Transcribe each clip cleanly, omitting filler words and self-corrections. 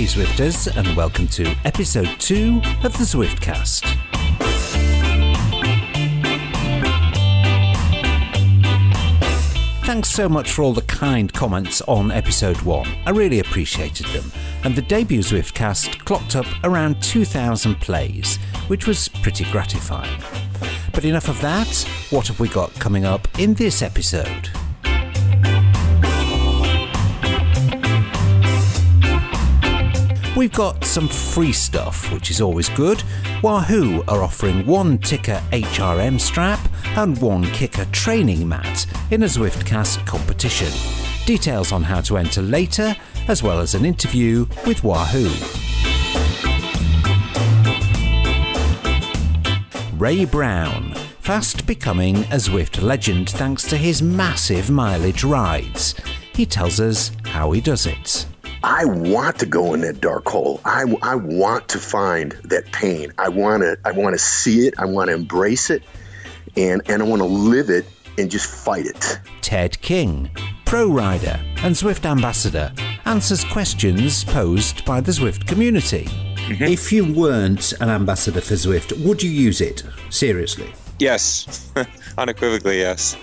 Hey Zwifters, and welcome to episode 2 of the Zwiftcast. Thanks so much for all the kind comments on episode 1. I really appreciated them. And the debut Zwiftcast clocked up around 2,000 plays, which was pretty gratifying. But enough of that, what have we got coming up in this episode? We've got some free stuff, which is always good. Wahoo are offering 1 ticker HRM strap and 1 kicker training mat in a Zwiftcast competition. Details on how to enter later, as well as an interview with Wahoo. Ray Brown, fast becoming a Zwift legend thanks to his massive mileage rides. He tells us how he does it. I want to go in that dark hole. I want to find that pain. I want to see it. I want to embrace it, and I want to live it and just fight it. Ted King, pro rider and Zwift ambassador, answers questions posed by the Zwift community. Mm-hmm. If you weren't an ambassador for Zwift, would you use it? Seriously? Yes. Unequivocally, yes.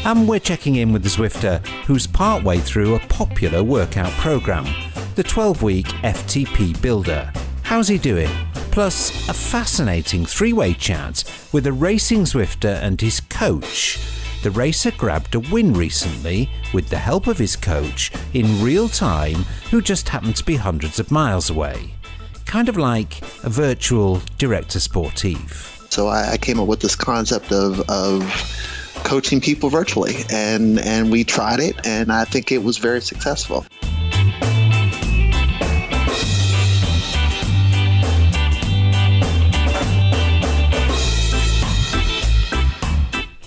And we're checking in with the Zwifter who's partway through a popular workout program, the 12-week FTP Builder. How's he doing? Plus, a fascinating 3-way chat with a racing Zwifter and his coach. The racer grabbed a win recently with the help of his coach in real time, who just happened to be hundreds of miles away. Kind of like a virtual director sportif. So I came up with this concept of coaching people virtually, and we tried it, and I think it was very successful.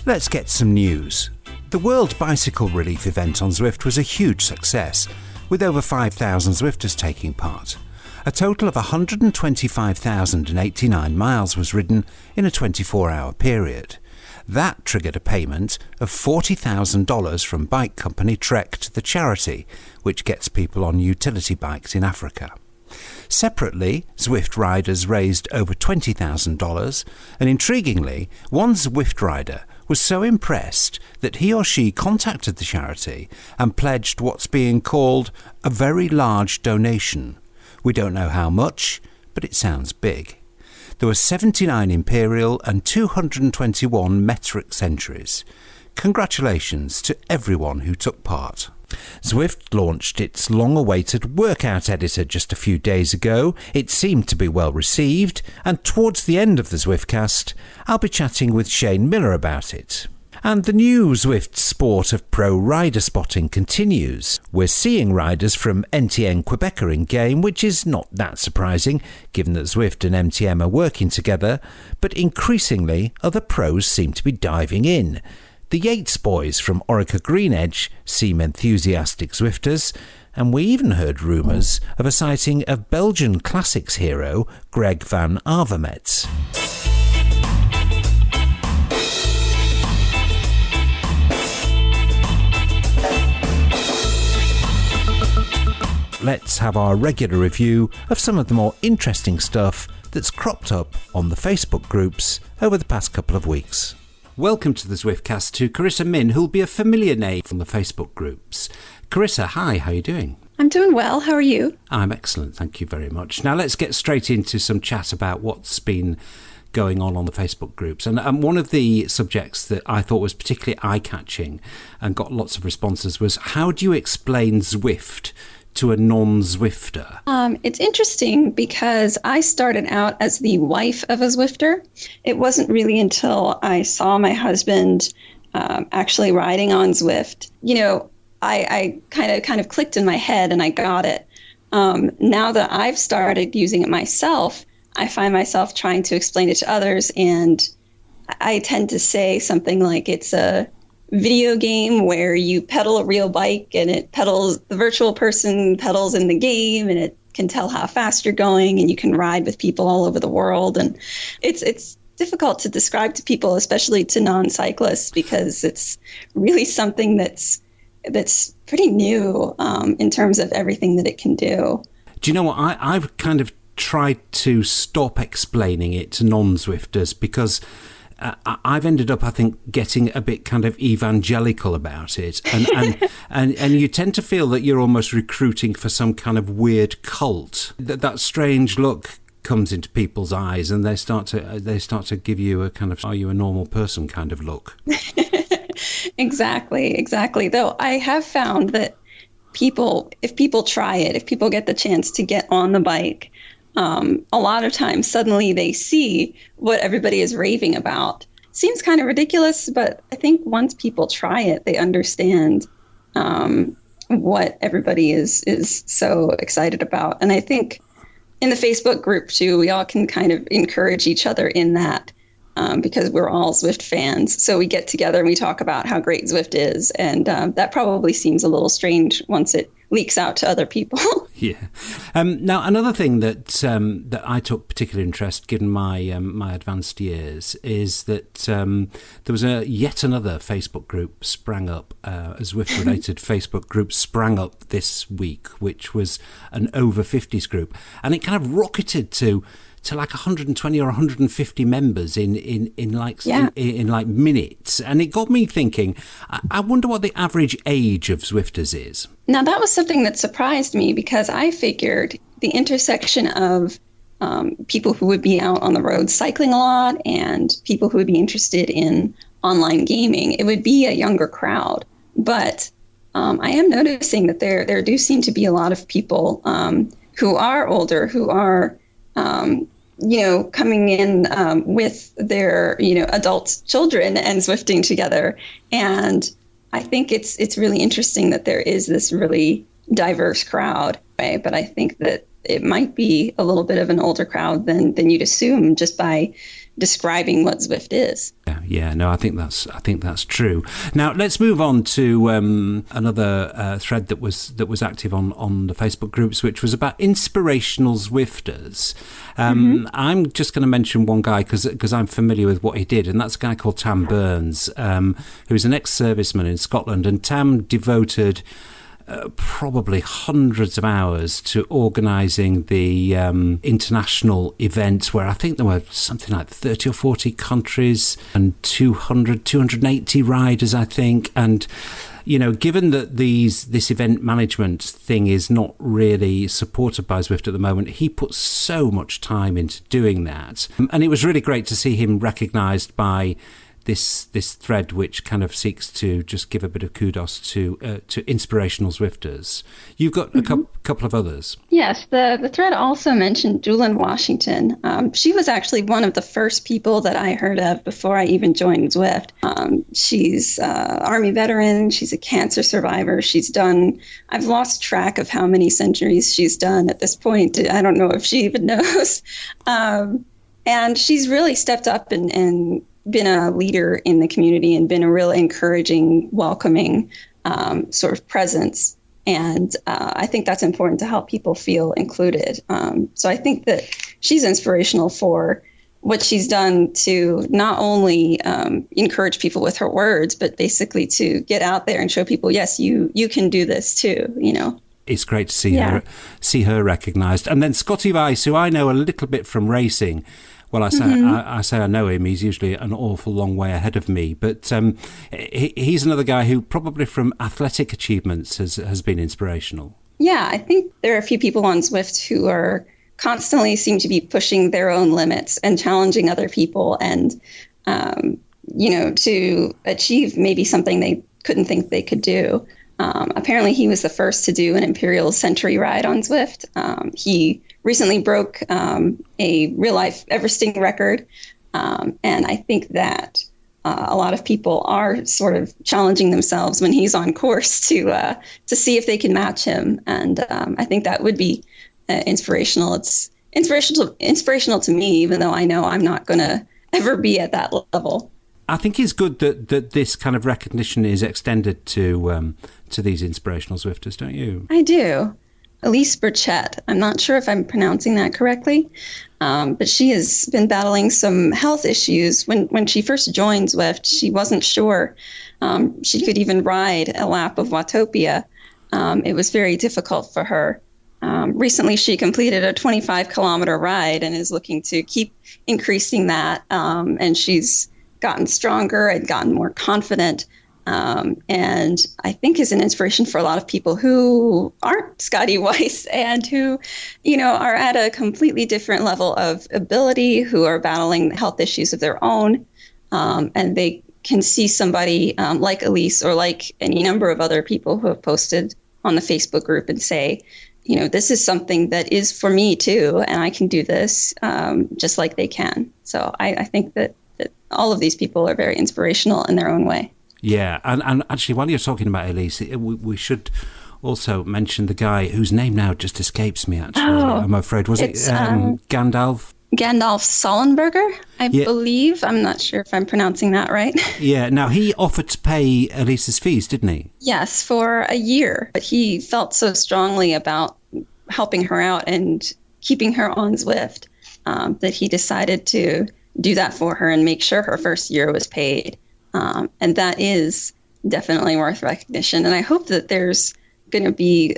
Let's get some news. The World Bicycle Relief event on Zwift was a huge success, with over 5,000 Zwifters taking part. A total of 125,089 miles was ridden in a 24-hour period. That triggered a payment of $40,000 from bike company Trek to the charity, which gets people on utility bikes in Africa. Separately, Zwift riders raised over $20,000, and intriguingly, one Zwift rider was so impressed that he or she contacted the charity and pledged what's being called a very large donation. We don't know how much, but it sounds big. There were 79 imperial and 221 metric centuries. Congratulations to everyone who took part. Zwift launched its long-awaited workout editor just a few days ago. It seemed to be well received, and towards the end of the Zwiftcast, I'll be chatting with Shane Miller about it. And the new Zwift sport of pro rider spotting continues. We're seeing riders from NTN Quebecer in game, which is not that surprising, given that Zwift and MTM are working together, but increasingly other pros seem to be diving in. The Yates boys from Orica Greenedge seem enthusiastic Zwifters, and we even heard rumours of a sighting of Belgian classics hero Greg van Avermaet. Let's have our regular review of some of the more interesting stuff that's cropped up on the Facebook groups over the past couple of weeks. Welcome to the Zwiftcast to Karissa Minn, who'll be a familiar name from the Facebook groups. Karissa, hi, how are you doing? I'm doing well, how are you? I'm excellent, thank you very much. Now let's get straight into some chat about what's been going on the Facebook groups. And one of the subjects that I thought was particularly eye-catching and got lots of responses was, how do you explain Zwift to a non-Zwifter? It's interesting because I started out as the wife of a Zwifter. It wasn't really until I saw my husband actually riding on Zwift. You know, I kind of clicked in my head and I got it. Now that I've started using it myself, I find myself trying to explain it to others, and I tend to say something like it's a video game where you pedal a real bike and the virtual person pedals in the game, and it can tell how fast you're going, and you can ride with people all over the world. And it's difficult to describe to people, especially to non-cyclists, because it's really something that's that's pretty new in terms of everything that it can do. Do you know what? I've kind of tried to stop explaining it to non-Zwifters because I've ended up, I think, getting a bit kind of evangelical about it, and you tend to feel that you're almost recruiting for some kind of weird cult. That strange look comes into people's eyes, and they start to give you a kind of, are you a normal person kind of look. Exactly. Though I have found that if people try it, if people get the chance to get on the bike, a lot of times suddenly they see what everybody is raving about. Seems kind of ridiculous, but I think once people try it, they understand what everybody is so excited about. And I think in the Facebook group too, we all can kind of encourage each other in that because we're all Zwift fans. So we get together and we talk about how great Zwift is. And that probably seems a little strange once it leaks out to other people. Yeah. Now, another thing that I took particular interest, given my my advanced years, is that there was yet another Facebook group sprang up, a Zwift-related Facebook group sprang up this week, which was an over 50s group, and it kind of rocketed to like 120 or 150 members in like minutes, and it got me thinking. I wonder what the average age of Zwifters is. Now, that was something that surprised me because I figured the intersection of people who would be out on the road cycling a lot and people who would be interested in online gaming, it would be a younger crowd. But I am noticing that there do seem to be a lot of people who are older, who are coming in with their, adult children and Zwifting together. And I think it's really interesting that there is this really diverse crowd, right? But I think that it might be a little bit of an older crowd than you'd assume just by describing what Zwift is. Yeah, no, I think that's true. Now let's move on to another thread that was active on the Facebook groups, which was about Inspirational Zwifters. I'm just going to mention one guy because I'm familiar with what he did, and that's a guy called Tam Burns, who's an ex-serviceman in Scotland, and Tam devoted probably hundreds of hours to organising the international event, where I think there were something like 30 or 40 countries and 280 riders, I think. And given that this event management thing is not really supported by Zwift at the moment, he put so much time into doing that, and it was really great to see him recognised by this thread, which kind of seeks to just give a bit of kudos to Inspirational Zwifters. You've got a couple of others. Yes, the thread also mentioned Julian Washington. She was actually one of the first people that I heard of before I even joined Zwift. She's Army veteran. She's a cancer survivor. I've lost track of how many centuries she's done at this point. I don't know if she even knows. And she's really stepped up and been a leader in the community and been a real encouraging, welcoming sort of presence. And I think that's important to help people feel included. So I think that she's inspirational for what she's done to not only encourage people with her words, but basically to get out there and show people, yes, you can do this too, It's great to see her recognised. And then Scotty Weiss, who I know a little bit from racing. Well, I say I know him. He's usually an awful long way ahead of me. But he's another guy who probably from athletic achievements has been inspirational. Yeah, I think there are a few people on Zwift who are constantly seem to be pushing their own limits and challenging other people and, to achieve maybe something they couldn't think they could do. Apparently, he was the first to do an Imperial Century ride on Zwift. He recently broke a real-life Everesting record, and I think that a lot of people are sort of challenging themselves when he's on course to see if they can match him, and I think that would be inspirational. It's inspirational to me, even though I know I'm not going to ever be at that level. I think it's good that this kind of recognition is extended to these Inspirational Zwifters, don't you? I do. Elise Burchett. I'm not sure if I'm pronouncing that correctly, but she has been battling some health issues. When she first joined Zwift, she wasn't sure she could even ride a lap of Watopia. It was very difficult for her. Recently, she completed a 25-kilometer ride and is looking to keep increasing that. And she's gotten stronger and gotten more confident. And I think is an inspiration for a lot of people who aren't Scotty Weiss and who, are at a completely different level of ability, who are battling health issues of their own. And they can see somebody like Elise or like any number of other people who have posted on the Facebook group and say, this is something that is for me too, and I can do this just like they can. So I think that all of these people are very inspirational in their own way. Yeah, and actually, while you're talking about Elise, we should also mention the guy whose name now just escapes me, actually, I'm afraid. Was it Gandalf? Gandalf Sollenberger, I believe. I'm not sure if I'm pronouncing that right. Yeah, now he offered to pay Elise's fees, didn't he? Yes, for a year. But he felt so strongly about helping her out and keeping her on Zwift that he decided to do that for her and make sure her first year was paid. And that is definitely worth recognition. And I hope that there's going to be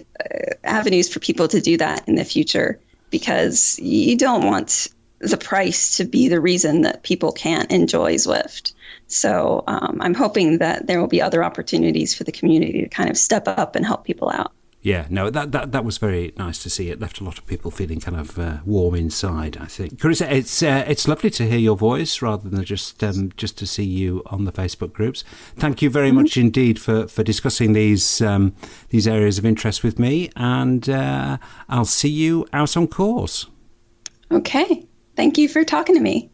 avenues for people to do that in the future, because you don't want the price to be the reason that people can't enjoy Zwift. So I'm hoping that there will be other opportunities for the community to kind of step up and help people out. Yeah, no, that was very nice to see. It left a lot of people feeling kind of warm inside, I think. Karissa, it's lovely to hear your voice rather than just to see you on the Facebook groups. Thank you very much indeed for discussing these areas of interest with me, and I'll see you out on course. Okay, thank you for talking to me.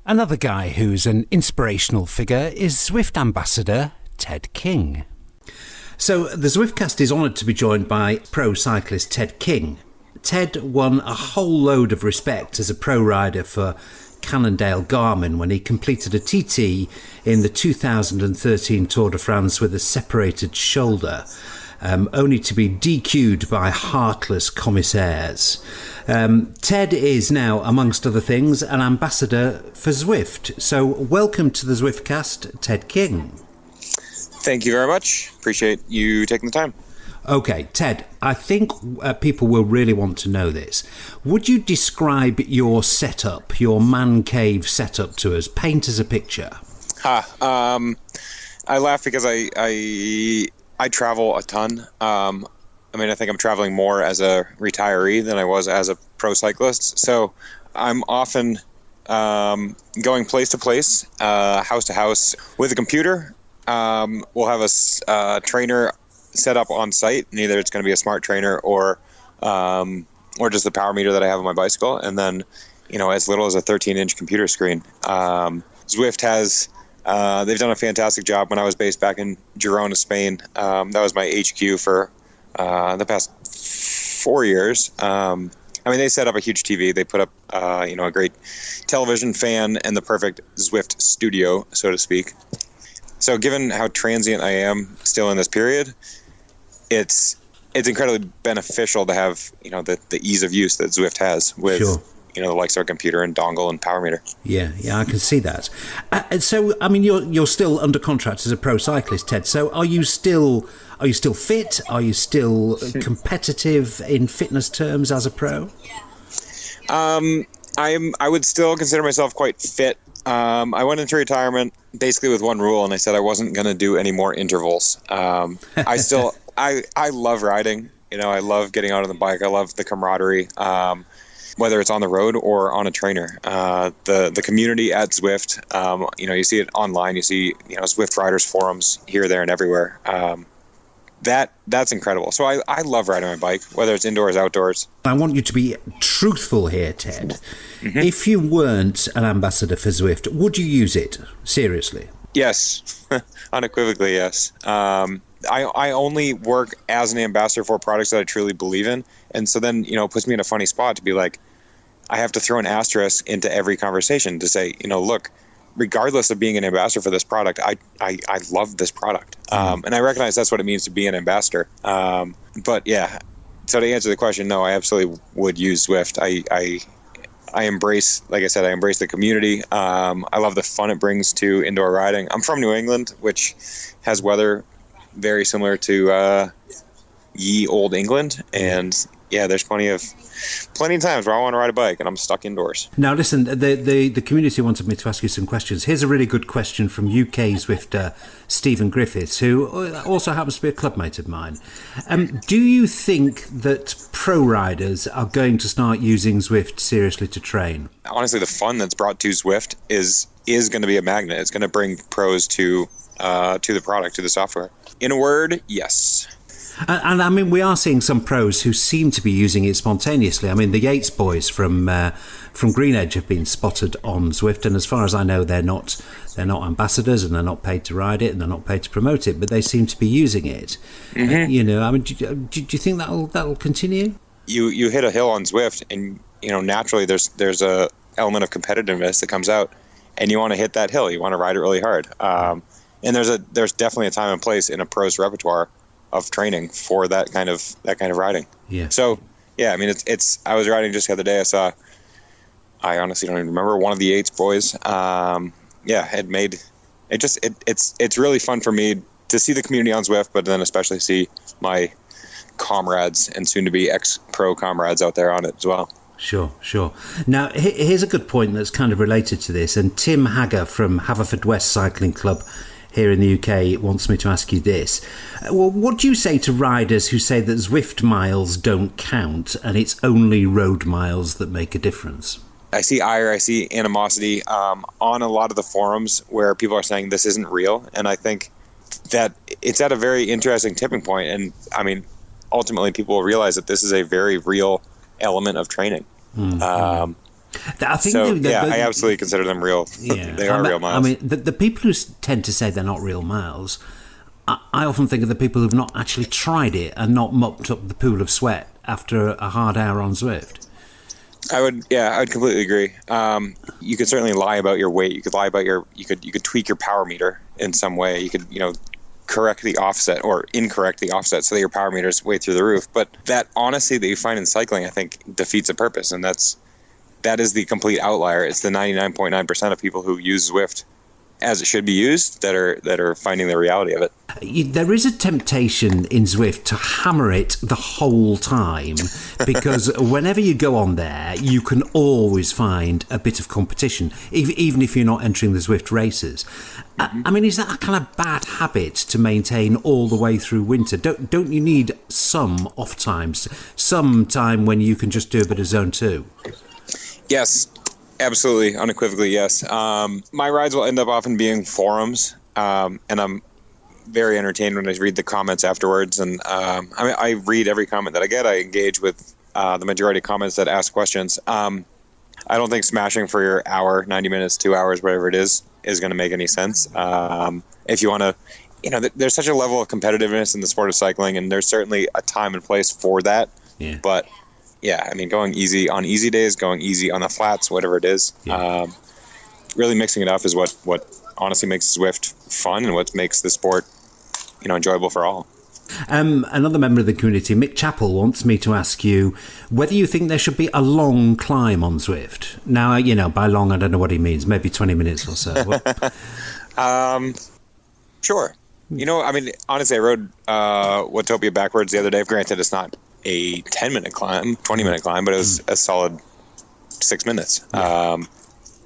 Another guy who's an inspirational figure is Zwift ambassador Ted King. So the Zwiftcast is honoured to be joined by pro cyclist Ted King. Ted won a whole load of respect as a pro rider for Cannondale Garmin when he completed a TT in the 2013 Tour de France with a separated shoulder, only to be DQ'd by heartless commissaires. Ted is now, amongst other things, an ambassador for Zwift. So welcome to the Zwiftcast, Ted King. Thank you very much. Appreciate you taking the time. Okay, Ted, I think people will really want to know this. Would you describe your setup, your man cave setup to us? Paint us a picture. I laugh because I travel a ton. I think I'm traveling more as a retiree than I was as a pro cyclist. So I'm often going place to place, house to house with a computer. We'll have a trainer set up on site, and either it's going to be a smart trainer or just the power meter that I have on my bicycle, and then as little as a 13-inch computer screen. Zwift has they've done a fantastic job. When I was based back in Girona, Spain, that was my HQ for the past 4 years. They set up a huge TV. They put up a great television, fan, and the perfect Zwift studio, so to speak. So given how transient I am still in this period, it's incredibly beneficial to have, the ease of use that Zwift has with, the likes of a computer and dongle and power meter. Yeah, I can see that. So, you're still under contract as a pro cyclist, Ted. So are you still fit? Are you still competitive in fitness terms as a pro? I would still consider myself quite fit. I went into retirement basically with one rule, and I said I wasn't going to do any more intervals. I love riding. I love getting out on the bike. I love the camaraderie, whether it's on the road or on a trainer. The community at Zwift, you see it online. You see, Zwift riders forums here, there, and everywhere. That's incredible. So I love riding my bike, whether it's indoors, outdoors. I want you to be truthful here, Ted. Mm-hmm. If you weren't an ambassador for Zwift, would you use it? Seriously? Yes. Unequivocally, yes. I only work as an ambassador for products that I truly believe in. And so then, it puts me in a funny spot to be like, I have to throw an asterisk into every conversation to say, look, regardless of being an ambassador for this product, I love this product. And I recognize that's what it means to be an ambassador. But yeah, So to answer the question, no, I absolutely would use Zwift. I embrace, like I said, I embrace the community. I love the fun it brings to indoor riding. I'm from New England, which has weather very similar to ye old England, and yeah, there's plenty of times where I want to ride a bike and I'm stuck indoors. Now listen, the community wanted me to ask you some questions. Here's a really good question from UK Zwifter Stephen Griffiths, who also happens to be a clubmate of mine. Do you think that pro riders are going to start using Zwift seriously to train? Honestly, the fun that's brought to Zwift is going to be a magnet. It's going to bring pros to the product, to the software. In a word, yes. And I mean, we are seeing some pros who seem to be using it spontaneously. I mean, the Yates boys from Green Edge have been spotted on Zwift, and as far as I know, they're not ambassadors, and they're not paid to ride it, and they're not paid to promote it, but they seem to be using it. Mm-hmm. I mean, do you think that'll continue? You hit a hill on Zwift, and naturally there's a element of competitiveness that comes out, and you want to hit that hill. You want to ride it really hard. And there's definitely a time and place in a pro's repertoire of training for that kind of riding. Yeah. So yeah, I mean, it's. I was riding just the other day. I honestly don't even remember, one of the Yates boys. Had made it. It's really fun for me to see the community on Zwift, but then especially see my comrades and soon to be ex-pro comrades out there on it as well. Sure. Now, here's a good point that's kind of related to this. And Tim Hagger from Haverfordwest Cycling Club here in the UK wants me to ask you this. Well, what do you say to riders who say that Zwift miles don't count and it's only road miles that make a difference? I see ire, I see animosity on a lot of the forums where people are saying this isn't real. And I think that it's at a very interesting tipping point. And I mean, ultimately people will realize that this is a very real element of training. Mm-hmm. I think I absolutely consider them real. Yeah. They are real miles. I mean, the people who tend to say they're not real miles, I often think of the people who've not actually tried it and not mopped up the pool of sweat after a hard hour on Zwift. I would completely agree. You could certainly lie about your weight. You could lie about you could tweak your power meter in some way. You could, correct the offset or incorrect the offset so that your power meter is way through the roof. But that honesty that you find in cycling, I think, defeats the purpose, and that is the complete outlier. It's the 99.9% of people who use Zwift as it should be used that are finding the reality of it. There is a temptation in Zwift to hammer it the whole time, because whenever you go on there, you can always find a bit of competition, even if you're not entering the Zwift races. I mean, is that a kind of bad habit to maintain all the way through winter? Don't you need some off times, some time when you can just do a bit of zone 2? Yes, absolutely, unequivocally, yes. My rides will end up often being forums, and I'm very entertained when I read the comments afterwards. And I read every comment that I get. I engage with the majority of comments that ask questions. I don't think smashing for your hour, 90 minutes, 2 hours, whatever it is going to make any sense. If you want to, there's such a level of competitiveness in the sport of cycling, and there's certainly a time and place for that. Yeah. But yeah, I mean, going easy on easy days, going easy on the flats, whatever it is, really mixing it up is what honestly makes Zwift fun and what makes the sport, enjoyable for all. Another member of the community, Mick Chappell, wants me to ask you whether you think there should be a long climb on Zwift. Now, by long, I don't know what he means, maybe 20 minutes or so. Sure. I mean, honestly, I rode Watopia backwards the other day. Granted, it's not a 10-minute climb, 20-minute climb, but it was a solid 6 minutes. Yeah.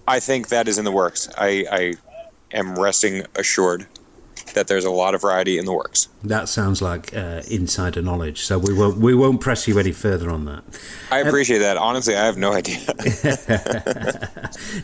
I think that is in the works. I am resting assured that there's a lot of variety in the works. That sounds like insider knowledge, so we won't press you any further on that. I appreciate that. Honestly, I have no idea.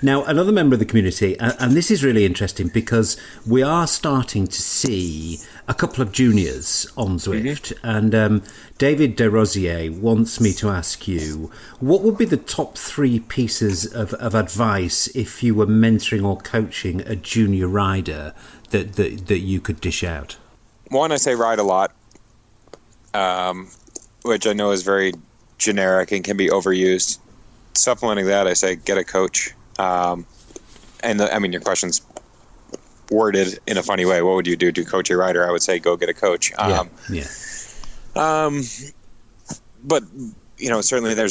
Now, another member of the community, and this is really interesting because we are starting to see a couple of juniors on Zwift, and David Desrosiers wants me to ask you, what would be the top 3 pieces of advice if you were mentoring or coaching a junior rider that you could dish out? One, I say ride a lot, which I know is very generic and can be overused. Supplementing that, I say get a coach. Your question's worded in a funny way. What would you do to coach a rider? I would say go get a coach. but certainly there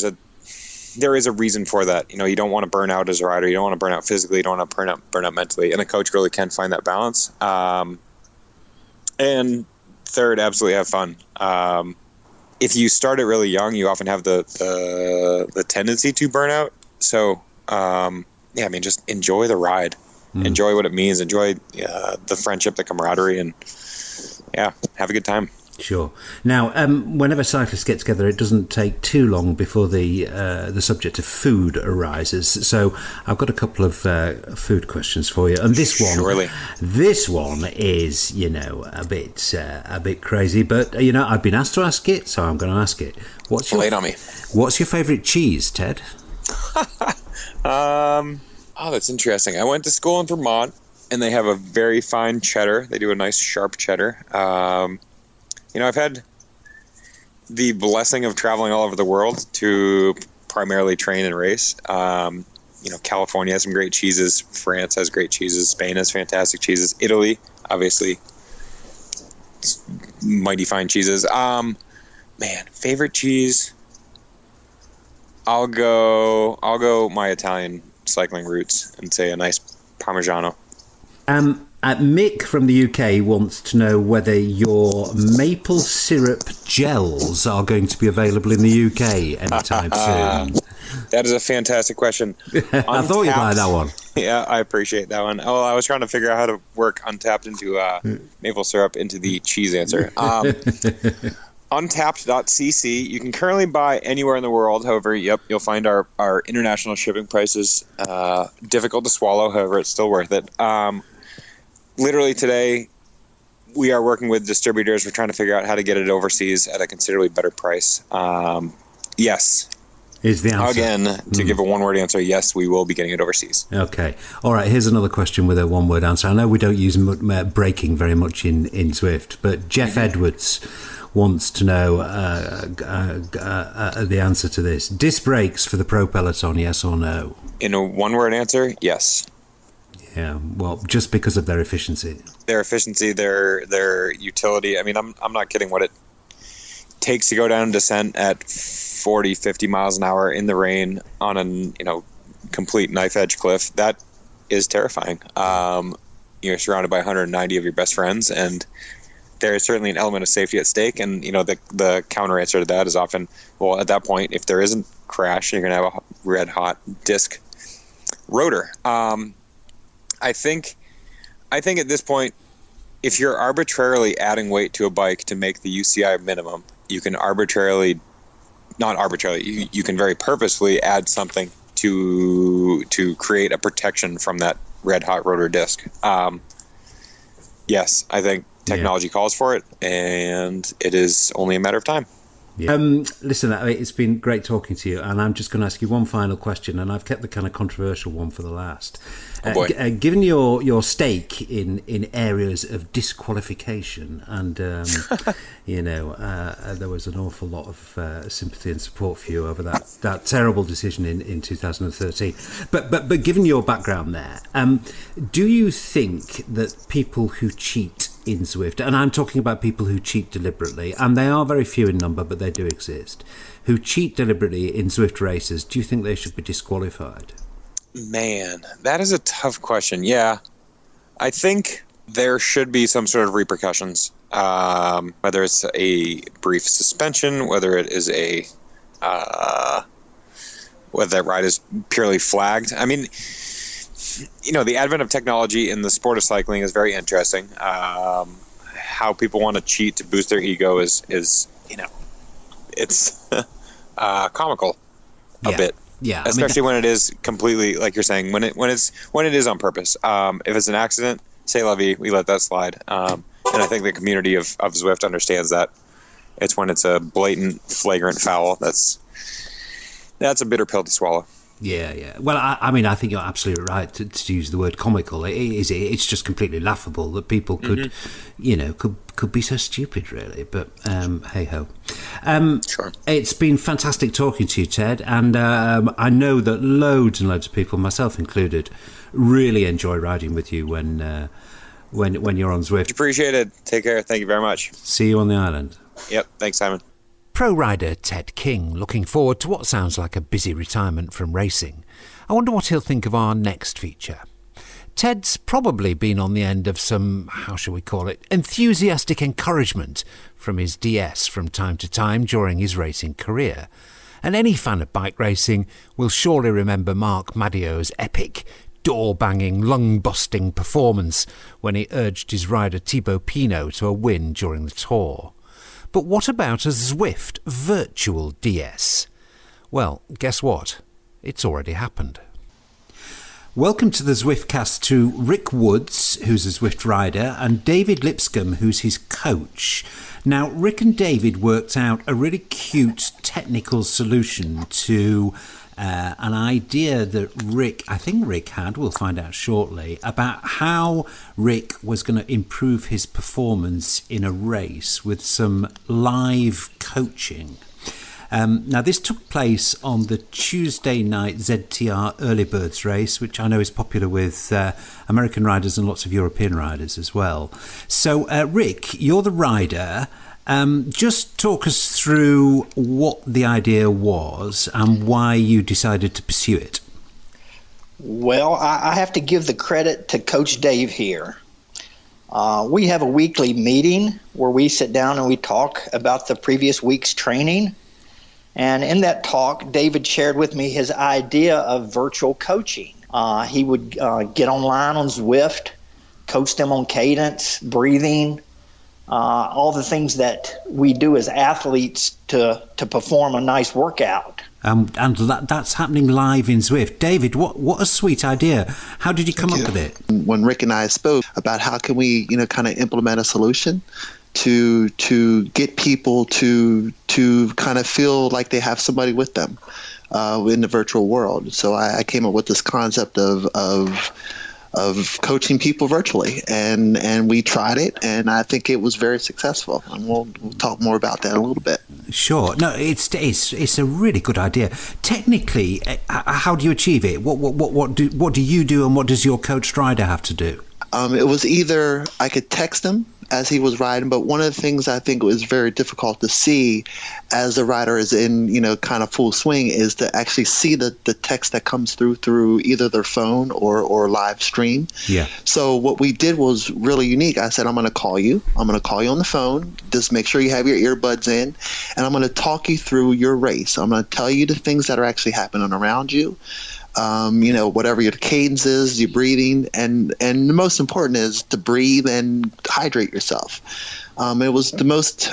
is a reason for that. You don't want to burn out as a rider. You don't want to burn out physically. You don't want to burn out mentally. And a coach really can find that balance. And third, absolutely have fun. If you start it really young, you often have the tendency to burn out. So, just enjoy the ride. Enjoy what it means. Enjoy the friendship, the camaraderie, and have a good time. Sure. Now, whenever cyclists get together, it doesn't take too long before the subject of food arises. So I've got a couple of food questions for you, and this one is a bit crazy, but I've been asked to ask it, so I'm going to ask it. Lay it on me. What's your favourite cheese, Ted? That's interesting. I went to school in Vermont, and they have a very fine cheddar. They do a nice sharp cheddar. I've had the blessing of traveling all over the world to primarily train and race. California has some great cheeses. France has great cheeses. Spain has fantastic cheeses. Italy, obviously, mighty fine cheeses. Favorite cheese? I'll go my Italian cycling roots and say a nice Parmigiano. Mick from the UK wants to know whether your maple syrup gels are going to be available in the UK anytime soon. That is a fantastic question. I thought you'd like that one. Yeah, I appreciate that one. Oh, I was trying to figure out how to work Untapped into maple syrup into the cheese answer. Untapped.cc. You can currently buy anywhere in the world. However, you'll find our international shipping prices difficult to swallow. However, it's still worth it. Literally today, we are working with distributors. We're trying to figure out how to get it overseas at a considerably better price. Yes. Is the answer. Again, to give a one-word answer, yes, we will be getting it overseas. Okay. All right, here's another question with a one-word answer. I know we don't use braking very much in Zwift, but Jeff Edwards wants to know the answer to this. Disc brakes for the Pro Peloton, yes or no? In a one-word answer, yes. Yeah, well, just because of their efficiency. Their efficiency, their utility. I mean, I'm not kidding. What it takes to go down a descent at 40, 50 miles an hour in the rain on a complete knife edge cliff, that is terrifying. You're surrounded by 190 of your best friends, and there is certainly an element of safety at stake. And the counter answer to that is often, well, at that point, if there isn't crash, you're going to have a red hot disc rotor. I think at this point, if you're arbitrarily adding weight to a bike to make the UCI minimum, you can you can very purposefully add something to create a protection from that red hot rotor disc. Yes, I think technology calls for it, and it is only a matter of time. Yeah. Listen, it's been great talking to you, and I'm just going to ask you one final question, and I've kept the kind of controversial one for the last. Oh boy. Given your stake in areas of disqualification, and there was an awful lot of sympathy and support for you over that terrible decision in 2013. But given your background there, do you think that people who cheat in Zwift, and I'm talking about people who cheat deliberately, and they are very few in number, but they do exist, who cheat deliberately in Zwift races, do you think they should be disqualified? Man, that is a tough question. Yeah, I think there should be some sort of repercussions, whether it's a brief suspension, whether it is whether that ride is purely flagged. I mean, the advent of technology in the sport of cycling is very interesting. How people want to cheat to boost their ego is it's comical a bit. Yeah, especially when it is completely, like you're saying, when it is on purpose. If it's an accident, c'est la vie, we let that slide. And I think the community of Zwift understands that. It's when it's a blatant, flagrant foul that's a bitter pill to swallow. Yeah. Well, I think you're absolutely right to use the word comical. It's just completely laughable that people could, could be so stupid, really. But hey ho. Sure. It's been fantastic talking to you, Ted, and I know that loads and loads of people, myself included, really enjoy riding with you when you're on Zwift. Appreciate it. Take care. Thank you very much. See you on the island. Yep. Thanks, Simon. Pro rider Ted King looking forward to what sounds like a busy retirement from racing. I wonder what he'll think of our next feature. Ted's probably been on the end of some, how shall we call it, enthusiastic encouragement from his DS from time to time during his racing career. And any fan of bike racing will surely remember Mark Maddio's epic, door-banging, lung-busting performance when he urged his rider Thibaut Pinot to a win during the Tour. But what about a Zwift virtual DS? Well, guess what? It's already happened. Welcome to the Zwiftcast to Rick Woods, who's a Zwift rider, and David Lipscomb, who's his coach. Now, Rick and David worked out a really cute technical solution to an idea that I think Rick had, we'll find out shortly, about how Rick was going to improve his performance in a race with some live coaching. Now, this took place on the Tuesday night ZTR Early Birds race, which I know is popular with American riders and lots of European riders as well. So, Rick, you're the rider. Just talk us through what the idea was and why you decided to pursue it. Well, I have to give the credit to Coach Dave here. We have a weekly meeting where we sit down and we talk about the previous week's training. And in that talk, David shared with me his idea of virtual coaching. He would get online on Zwift, coach them on cadence, breathing, all the things that we do as athletes to perform a nice workout. And that's happening live in Zwift. David, what a sweet idea. How did you come up with it? When Rick and I spoke about how can we, kind of implement a solution to get people to kind of feel like they have somebody with them in the virtual world. So I came up with this concept of coaching people virtually, and we tried it, and I think it was very successful. And we'll talk more about that in a little bit. Sure. No, it's a really good idea. Technically, how do you achieve it? What do you do, and what does your coached rider have to do? It was either I could text him as he was riding, but one of the things I think was very difficult to see as the rider is in, kind of full swing is to actually see the text that comes through either their phone or live stream. Yeah. So what we did was really unique. I said, I'm going to call you. I'm going to call you on the phone. Just make sure you have your earbuds in, and I'm going to talk you through your race. I'm going to tell you the things that are actually happening around you. Whatever your cadence is, your breathing, and the most important is to breathe and hydrate yourself. It was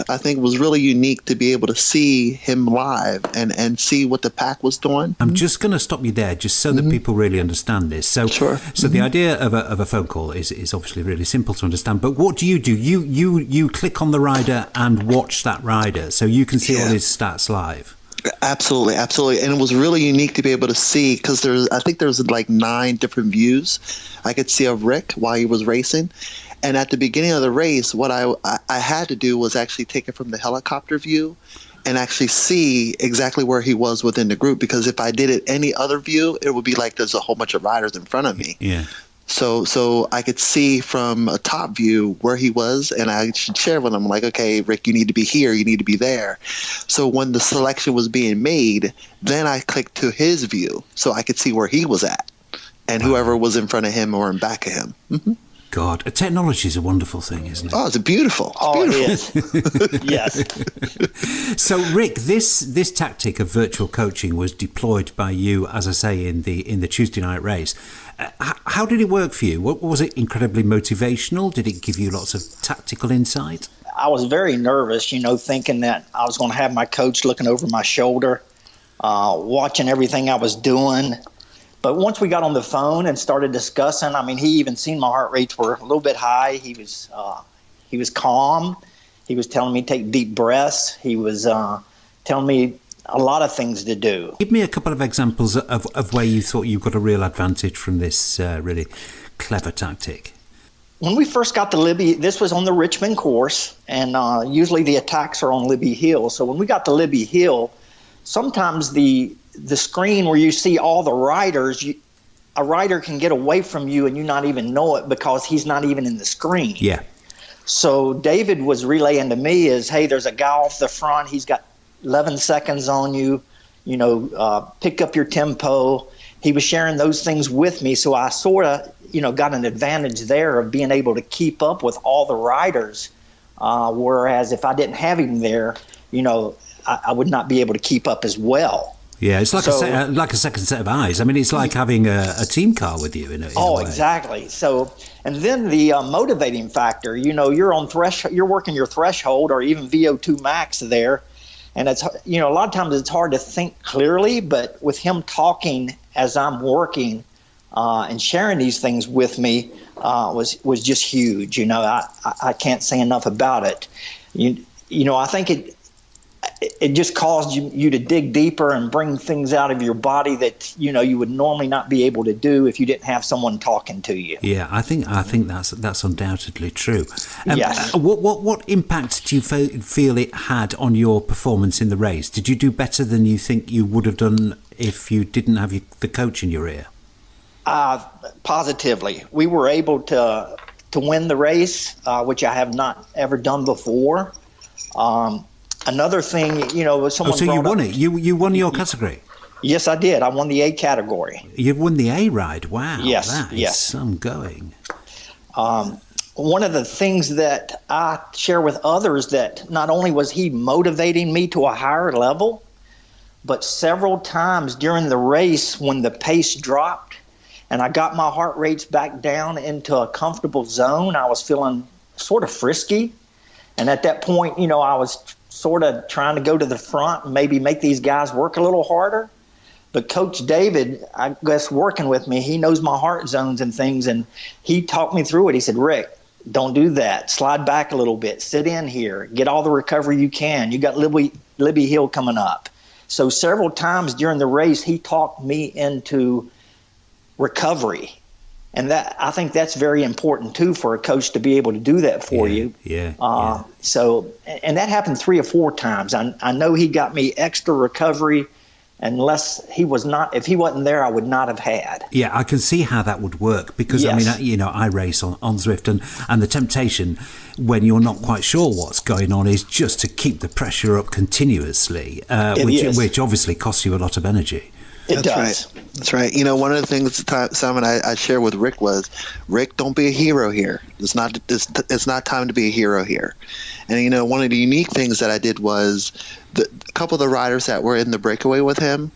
I think it was really unique to be able to see him live and see what the pack was doing. I'm just going to stop you there just so that people really understand this. So, sure. So the idea of a phone call is obviously really simple to understand, but what do? You click on the rider and watch that rider so you can see all his stats live. Absolutely. And it was really unique to be able to see, because I think there's like 9 different views I could see of Rick while he was racing. And at the beginning of the race, what I had to do was actually take it from the helicopter view and actually see exactly where he was within the group, because if I did it any other view, it would be like there's a whole bunch of riders in front of me. Yeah. So I could see from a top view where he was, and I should share with him, like, okay, Rick, you need to be here, you need to be there. So when the selection was being made, then I clicked to his view so I could see where he was at and whoever was in front of him or in back of him. Mm-hmm. God, technology is a wonderful thing, isn't it? Oh, it's beautiful. It is. Yes. So, Rick, this tactic of virtual coaching was deployed by you, as I say, in the Tuesday night race. How did it work for you? Was it incredibly motivational? Did it give you lots of tactical insight? I was very nervous, thinking that I was going to have my coach looking over my shoulder, watching everything I was doing. But once we got on the phone and started discussing, he even seen my heart rates were a little bit high. He was calm. He was telling me to take deep breaths. He was telling me a lot of things to do. Give me a couple of examples of where you thought you got a real advantage from this really clever tactic. When we first got to Libby, this was on the Richmond course, and usually the attacks are on Libby Hill. So when we got to Libby Hill, sometimes the screen where you see all the riders, a rider can get away from you and you not even know it because he's not even in the screen. Yeah. So David was relaying to me hey, there's a guy off the front. He's got 11 seconds on you, pick up your tempo. He was sharing those things with me, so I sort of, got an advantage there of being able to keep up with all the riders. Whereas if I didn't have him there, I would not be able to keep up as well. Yeah, it's like like a second set of eyes. I mean, it's like having a team car with you in a way. Exactly. So, and then the motivating factor. You're on you're working your threshold or even VO2 max there, and it's a lot of times it's hard to think clearly. But with him talking as I'm working and sharing these things with me was just huge. I can't say enough about it. I think it just caused you to dig deeper and bring things out of your body that you would normally not be able to do if you didn't have someone talking to you. Yeah, I think that's undoubtedly true. Yes. What impact do you feel it had on your performance in the race? Did you do better than you think you would have done if you didn't have the coach in your ear? Positively, we were able to win the race, which I have not ever done before. Another thing, someone. So you won it. You won your category. Yes, I did. I won the A category. You won the A ride. Wow. Yes. That is some going. One of the things that I share with others that not only was he motivating me to a higher level, but several times during the race when the pace dropped and I got my heart rates back down into a comfortable zone, I was feeling sort of frisky. And at that point, I was sort of trying to go to the front and maybe make these guys work a little harder. But Coach David, I guess working with me, he knows my heart zones and things, and he talked me through it. He said, Rick, don't do that. Slide back a little bit. Sit in here. Get all the recovery you can. You got Libby Hill coming up. So several times during the race, he talked me into recovery. And I think that's very important too for a coach to be able to do that for you. Yeah. So, and that happened 3 or 4 times. I know he got me extra recovery. If he wasn't there, I would not have had. Yeah, I can see how that would work because, yes. I mean, I race on Zwift and the temptation when you're not quite sure what's going on is just to keep the pressure up continuously, which obviously costs you a lot of energy. It does. Right. That's right. One of the things Simon I shared with Rick was, Rick, don't be a hero here. It's not time to be a hero here. And one of the unique things that I did was a couple of the riders that were in the breakaway with him,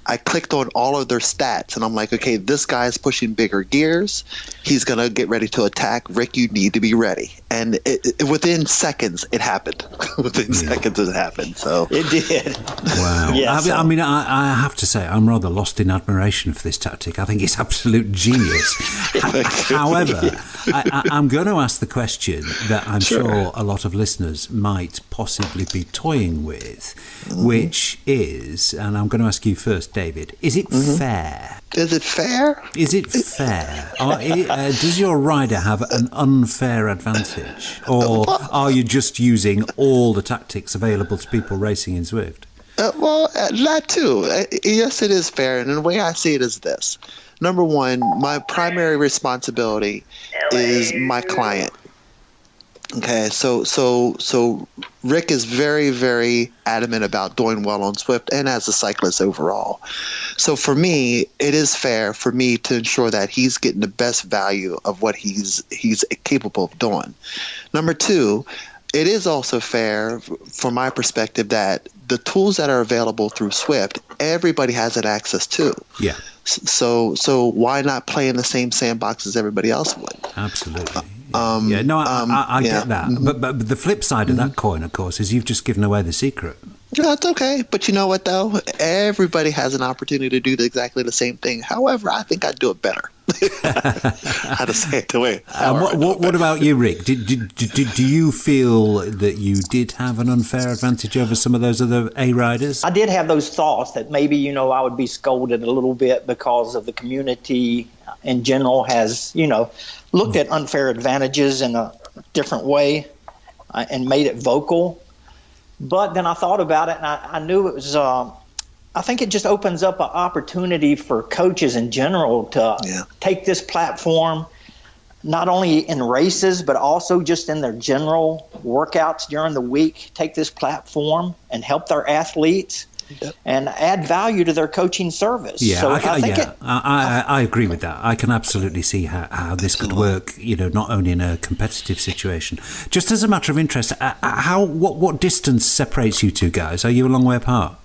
I clicked on all of their stats and I'm like, okay, this guy is pushing bigger gears. He's going to get ready to attack. Rick, you need to be ready. And within seconds, it happened. Seconds, it happened. So it did. Wow. Yes. I have to say, I'm rather lost in admiration for this tactic. I think it's absolute genius. However, I'm going to ask the question that I'm sure a lot of listeners might possibly be toying with, which is, and I'm going to ask you first, David, is it fair? Is it fair? Is it fair? Does your rider have an unfair advantage? Or are you just using all the tactics available to people racing in Zwift? That too. Yes, it is fair. And the way I see it is this. Number one, my primary responsibility is my client. Okay, so Rick is very, very adamant about doing well on Zwift and as a cyclist overall. So for me, it is fair for me to ensure that he's getting the best value of what he's capable of doing. Number two, it is also fair from my perspective that the tools that are available through Zwift, everybody has that access to. Yeah. So why not play in the same sandbox as everybody else would? Absolutely. I get that. But the flip side of that coin, of course, is you've just given away the secret. That's okay. But you know what, though? Everybody has an opportunity to do exactly the same thing. However, I think I'd do it better. How to say it the way. What about you, Rick? Do you feel that you did have an unfair advantage over some of those other A riders? I did have those thoughts that maybe, I would be scolded a little bit because of the community in general has, looked at unfair advantages in a different way and made it vocal. But then I thought about it and I knew it was I think it just opens up an opportunity for coaches in general to take this platform not only in races, but also just in their general workouts during the week, take this platform and help their athletes and add value to their coaching service. Yeah, so I agree with that. I can absolutely see how this could work, not only in a competitive situation. Just as a matter of interest, what distance separates you two guys? Are you a long way apart?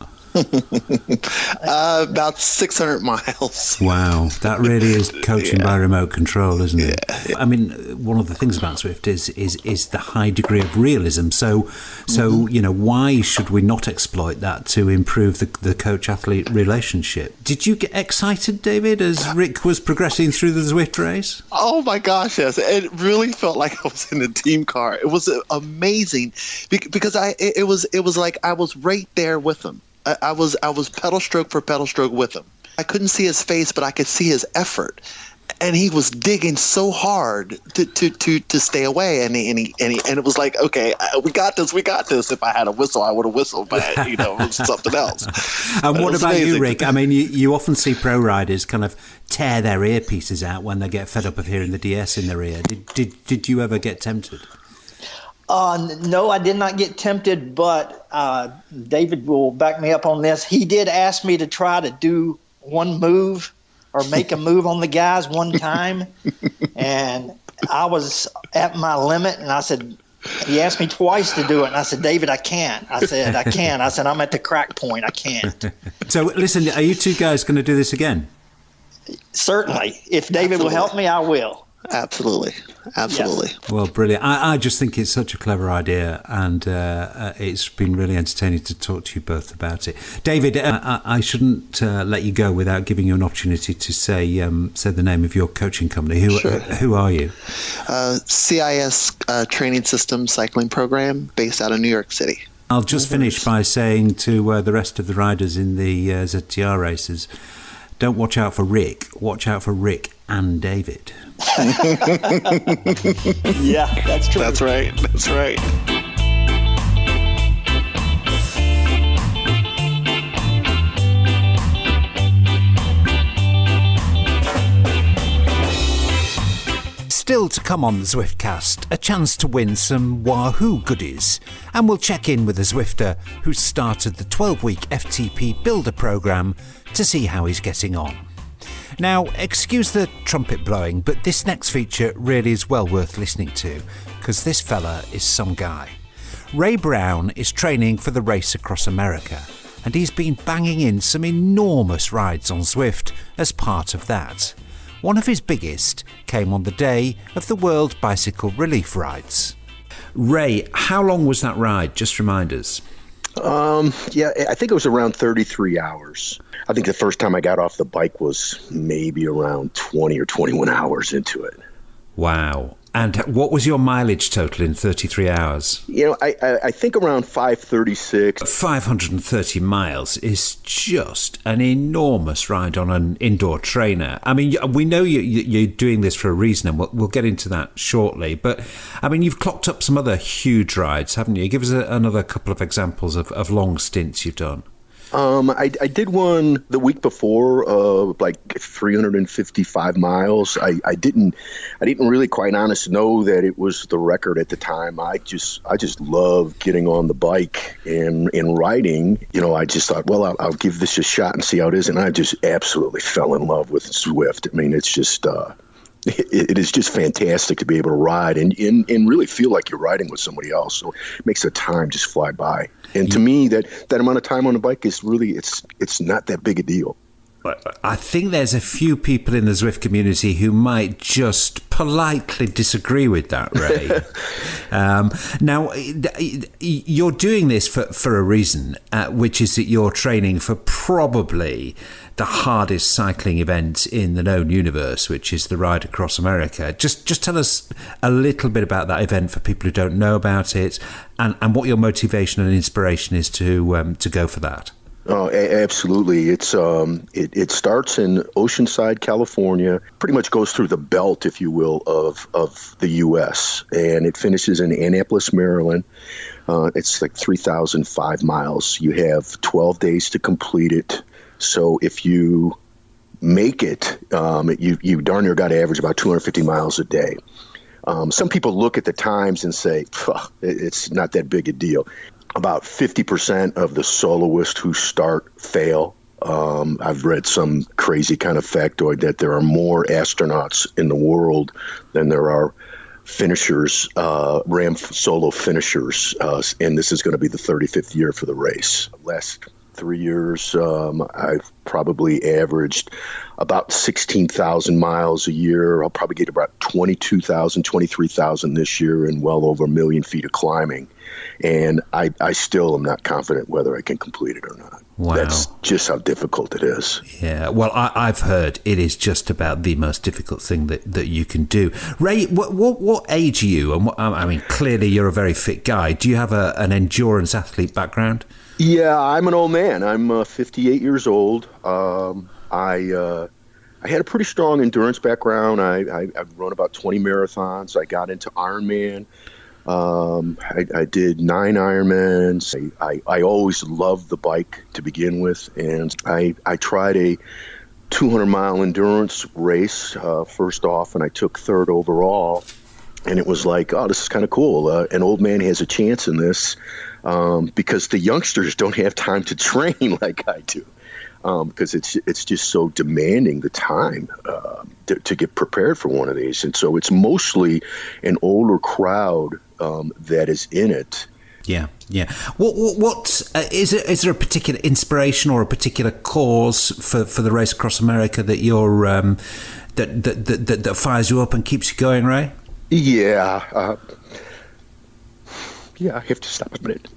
About 600 miles. Wow, that really is coaching by remote control, isn't it? Yeah. I mean, one of the things about Zwift is the high degree of realism. So why should we not exploit that to improve the coach-athlete relationship? Did you get excited, David, as Rick was progressing through the Zwift race? Oh my gosh, yes! It really felt like I was in a team car. It was amazing because it was like I was right there with him. I was pedal stroke for pedal stroke with him. I couldn't see his face, but I could see his effort, and he was digging so hard to stay away. And it was like, okay, we got this. If I had a whistle, I would have whistled, but it was something else. And what about you, Rick? I mean, you often see pro riders kind of tear their earpieces out when they get fed up of hearing the DS in their ear. Did you ever get tempted? No, I did not get tempted, but David will back me up on this. He did ask me to try to do one move or make a move on the guys one time, and I was at my limit, and I said, he asked me twice to do it, and I said, David, I can't. I said, I'm at the crack point. I can't. So, listen, are you two guys going to do this again? Certainly. If David will help me, I will. Absolutely. Yes. Well, brilliant. I just think it's such a clever idea, and it's been really entertaining to talk to you both about it. David, I shouldn't let you go without giving you an opportunity to say the name of your coaching company. Who are you? CIS Training System Cycling Program based out of New York City. I'll just finish by saying to the rest of the riders in the ZTR races, don't watch out for Rick, watch out for Rick and David. Yeah, that's true. That's right. Still to come on the Zwiftcast, a chance to win some Wahoo goodies, and we'll check in with a Zwifter who started the 12-week FTP Builder program to see how he's getting on. Now, excuse the trumpet blowing, but this next feature really is well worth listening to, because this fella is some guy. Ray Brown is training for the race across America, and he's been banging in some enormous rides on Zwift as part of that. One of his biggest came on the day of the World Bicycle Relief Rides. Ray, how long was that ride? Just remind us. I think it was around 33 hours. I think the first time I got off the bike was maybe around 20 or 21 hours into it. Wow. And what was your mileage total in 33 hours? I think around 536. 530 miles is just an enormous ride on an indoor trainer. I mean, we know you're doing this for a reason, and we'll get into that shortly. But, I mean, you've clocked up some other huge rides, haven't you? Give us another couple of examples of long stints you've done. I did one the week before, like 355 miles. I didn't really, quite honest, know that it was the record at the time. I just love getting on the bike and riding. I just thought, well, I'll give this a shot and see how it is. And I just absolutely fell in love with Zwift. I mean, it's just, it is just fantastic to be able to ride and really feel like you're riding with somebody else. So it makes the time just fly by. And to me, that amount of time on the bike is really, it's not that big a deal. I think there's a few people in the Zwift community who might just politely disagree with that, Ray. Now, you're doing this for a reason, which is that you're training for probably the hardest cycling event in the known universe, which is the Ride Across America. Just tell us a little bit about that event for people who don't know about it, and what your motivation and inspiration is to go for that. Oh, absolutely. It starts in Oceanside, California, pretty much goes through the belt, if you will, of the U.S., and it finishes in Annapolis, Maryland. It's like 3,005 miles. You have 12 days to complete it. So if you make it, you darn near got to average about 250 miles a day. Some people look at the times and say, it's not that big a deal. About 50% of the soloists who start fail. I've read some crazy kind of factoid that there are more astronauts in the world than there are finishers, Ram solo finishers, and this is going to be the 35th year for the race. Last 3 years, I've probably averaged about 16,000 miles a year. I'll probably get about 22,000, 23,000 this year, and well over 1 million feet of climbing. And I still am not confident whether I can complete it or not. Wow. That's just how difficult it is. Yeah, well, I've heard it is just about the most difficult thing that you can do. Ray, what age are you? And I mean, clearly you're a very fit guy. Do you have an endurance athlete background? Yeah, I'm an old man. I'm 58 years old. I had a pretty strong endurance background. I've run about 20 marathons. I got into Ironman. I did 9 Ironmans. I always loved the bike to begin with, and I tried a 200-mile endurance race first off, and I took 3rd overall. And it was like, oh, this is kind of cool. An old man has a chance in this because the youngsters don't have time to train like I do. Because it's just so demanding, the time to get prepared for one of these. And so it's mostly an older crowd that is in it. Yeah. What is there a particular inspiration or a particular cause for the race across America that you're that fires you up and keeps you going, Ray? Yeah. I have to stop a minute.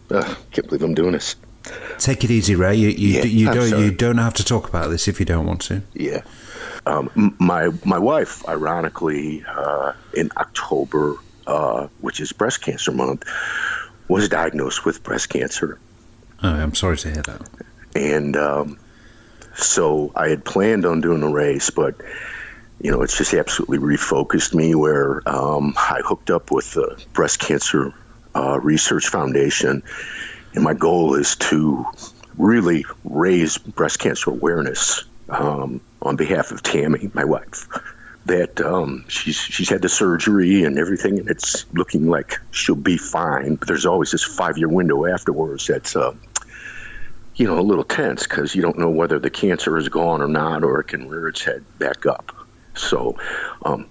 Can't believe I'm doing this. Take it easy, Ray. You don't have to talk about this if you don't want to. Yeah. My wife, ironically, in October, which is breast cancer month, was diagnosed with breast cancer. Oh, I'm sorry to hear that. And so I had planned on doing a race, but it's just absolutely refocused me. Where I hooked up with the Breast Cancer Research Foundation, and my goal is to really raise breast cancer awareness on behalf of Tammy, my wife. That she's had the surgery and everything, and it's looking like she'll be fine. But there's always this 5-year window afterwards that's a little tense because you don't know whether the cancer is gone or not, or it can rear its head back up. So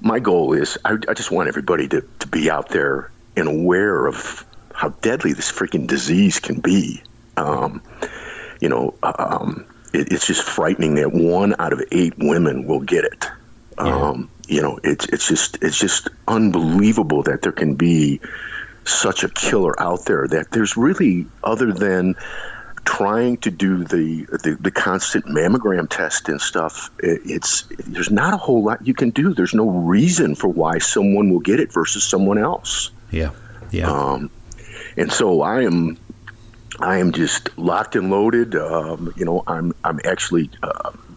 my goal is I just want everybody to be out there and aware of how deadly this freaking disease can be. It's just frightening that 1 out of 8 women will get it. It's just unbelievable that there can be such a killer out there, that there's really, other than trying to do the constant mammogram test and stuff, there's not a whole lot you can do. There's no reason for why someone will get it versus someone else. Yeah. And so I am just locked and loaded. I'm actually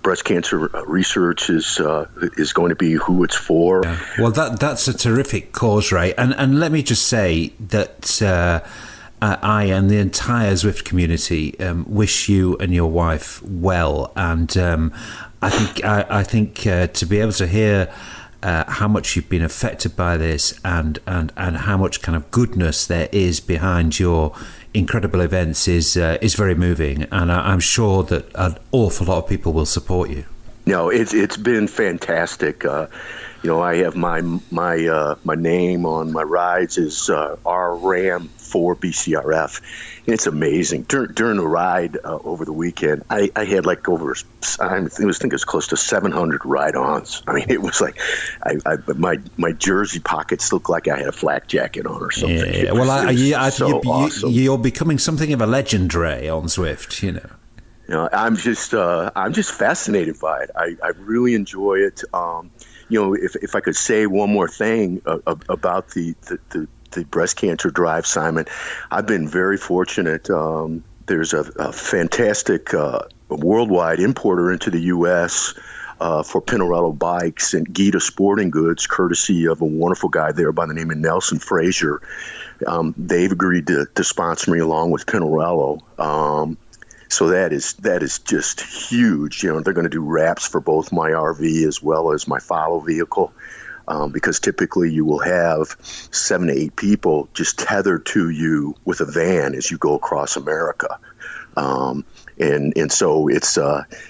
breast cancer research is going to be who it's for. Yeah. Well, that's a terrific cause, Ray. And let me just say that I and the entire Zwift community wish you and your wife well. And I think to be able to hear how much you've been affected by this and how much kind of goodness there is behind your incredible events is very moving, and I'm sure that an awful lot of people will support you. No, it's been fantastic. I have my name on my rides is RRAM4BCRF. It's amazing. During the ride over the weekend, I had like over, I think it was close to 700 ride-ons. I mean, it was like my jersey pockets looked like I had a flak jacket on or something. Yeah. Well, I think awesome. You're becoming something of a legend, Ray, on Zwift. I'm just fascinated by it. I really enjoy it. If I could say one more thing about the breast cancer drive, Simon, I've been very fortunate. There's a fantastic worldwide importer into the U.S. For Pinarello bikes and Gita Sporting Goods, courtesy of a wonderful guy there by the name of Nelson Frazier. They've agreed to sponsor me along with Pinarello. So that is just huge. They're going to do wraps for both my RV as well as my follow vehicle, because typically you will have 7 to 8 people just tethered to you with a van as you go across America. And so it's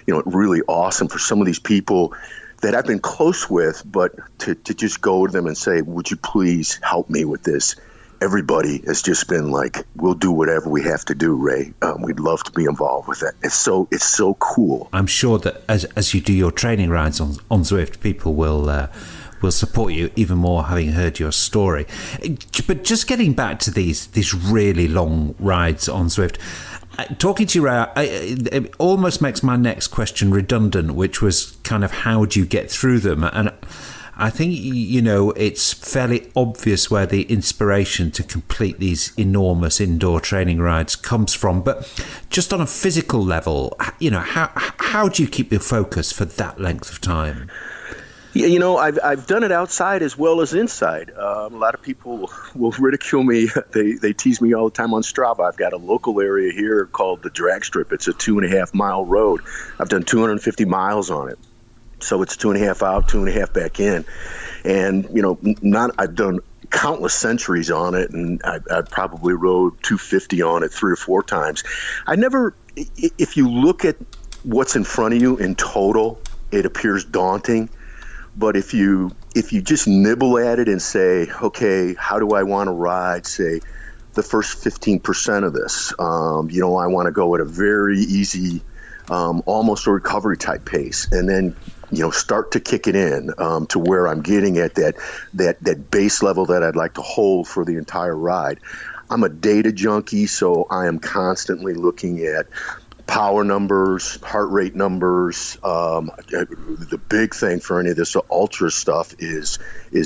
really awesome for some of these people that I've been close with, but to just go to them and say, would you please help me with this? Everybody has just been like, we'll do whatever we have to do, Ray. We'd love to be involved with it. It's so cool. I'm sure that as you do your training rides on Zwift, people will support you even more, having heard your story. But just getting back to these really long rides on Zwift, talking to you, Ray, it almost makes my next question redundant, which was kind of how do you get through them? And I think, it's fairly obvious where the inspiration to complete these enormous indoor training rides comes from. But just on a physical level, how do you keep your focus for that length of time? Yeah, I've done it outside as well as inside. A lot of people will ridicule me. They tease me all the time on Strava. I've got a local area here called the Drag Strip. It's a 2.5 mile road. I've done 250 miles on it. So it's 2.5 out, 2.5 back in. And, I've done countless centuries on it, and I probably rode 250 on it 3 or 4 times. If you look at what's in front of you in total, it appears daunting. But if you just nibble at it and say, okay, how do I want to ride, say, the first 15% of this? I want to go at a very easy, almost a recovery type pace, and then start to kick it in to where I'm getting at that base level that I'd like to hold for the entire ride. I'm a data junkie, so I am constantly looking at power numbers, heart rate numbers. The big thing for any of this ultra stuff is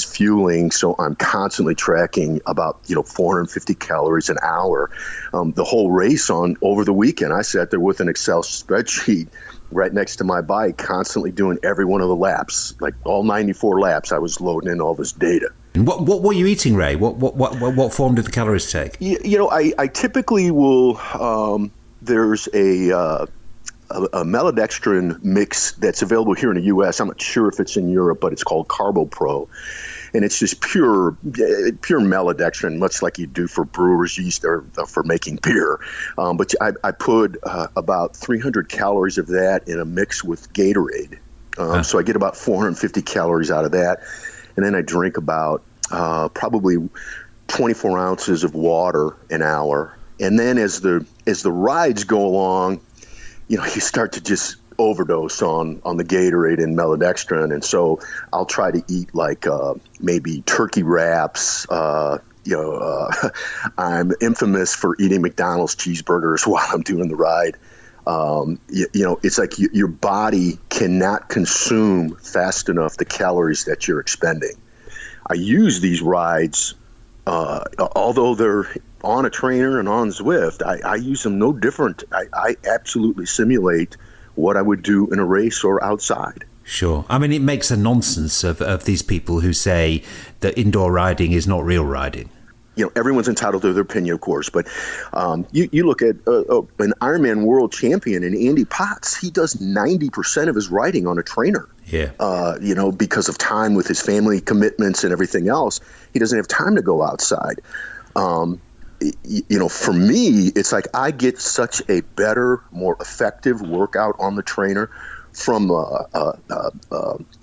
fueling. So I'm constantly tracking about 450 calories an hour. The whole race over the weekend, I sat there with an Excel spreadsheet right next to my bike, constantly doing every one of the laps, like all 94 laps. I was loading in all this data. And what were you eating, Ray? What form did the calories take? I typically will. There's a maltodextrin mix that's available here in the U.S. I'm not sure if it's in Europe, but it's called Carbo Pro. And it's just pure maltodextrin, much like you do for brewer's yeast or for making beer. But I put about 300 calories of that in a mix with Gatorade. So I get about 450 calories out of that. And then I drink about probably 24 ounces of water an hour. And then as the rides go along, you start to just overdose on the Gatorade and maltodextrin. And so I'll try to eat like maybe turkey wraps. I'm infamous for eating McDonald's cheeseburgers while I'm doing the ride. It's like your body cannot consume fast enough the calories that you're expending. I use these rides, although they're on a trainer and on Zwift, I use them no different. I absolutely simulate what I would do in a race or outside. Sure. I mean, it makes a nonsense of these people who say that indoor riding is not real riding. Everyone's entitled to their opinion, of course, but you look at an Ironman world champion in Andy Potts. He does 90% of his riding on a trainer. Yeah. Because of time with his family commitments and everything else, he doesn't have time to go outside. For me, it's like I get such a better, more effective workout on the trainer from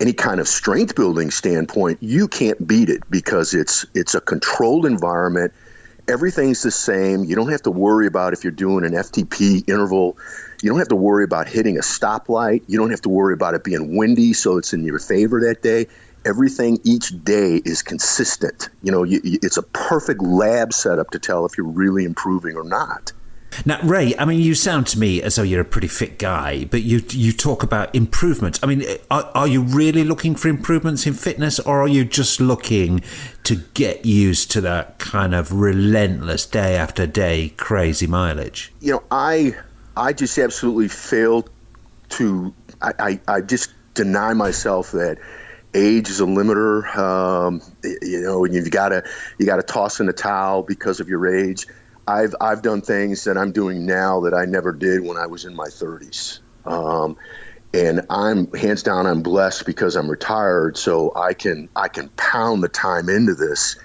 any kind of strength building standpoint. You can't beat it because it's a controlled environment. Everything's the same. You don't have to worry about if you're doing an FTP interval. You don't have to worry about hitting a stoplight. You don't have to worry about it being windy, so it's in your favor that day. Everything each day is consistent. It's a perfect lab setup to tell if you're really improving or not. Now, Ray, I mean, you sound to me as though you're a pretty fit guy, but you talk about improvements. I mean, are you really looking for improvements in fitness, or are you just looking to get used to that kind of relentless day after day crazy mileage? I just absolutely fail to. I just deny myself that age is a limiter. You got to toss in the towel because of your age. I've done things that I'm doing now that I never did when I was in my 30s. And I'm hands down, I'm blessed because I'm retired, so I can pound the time into this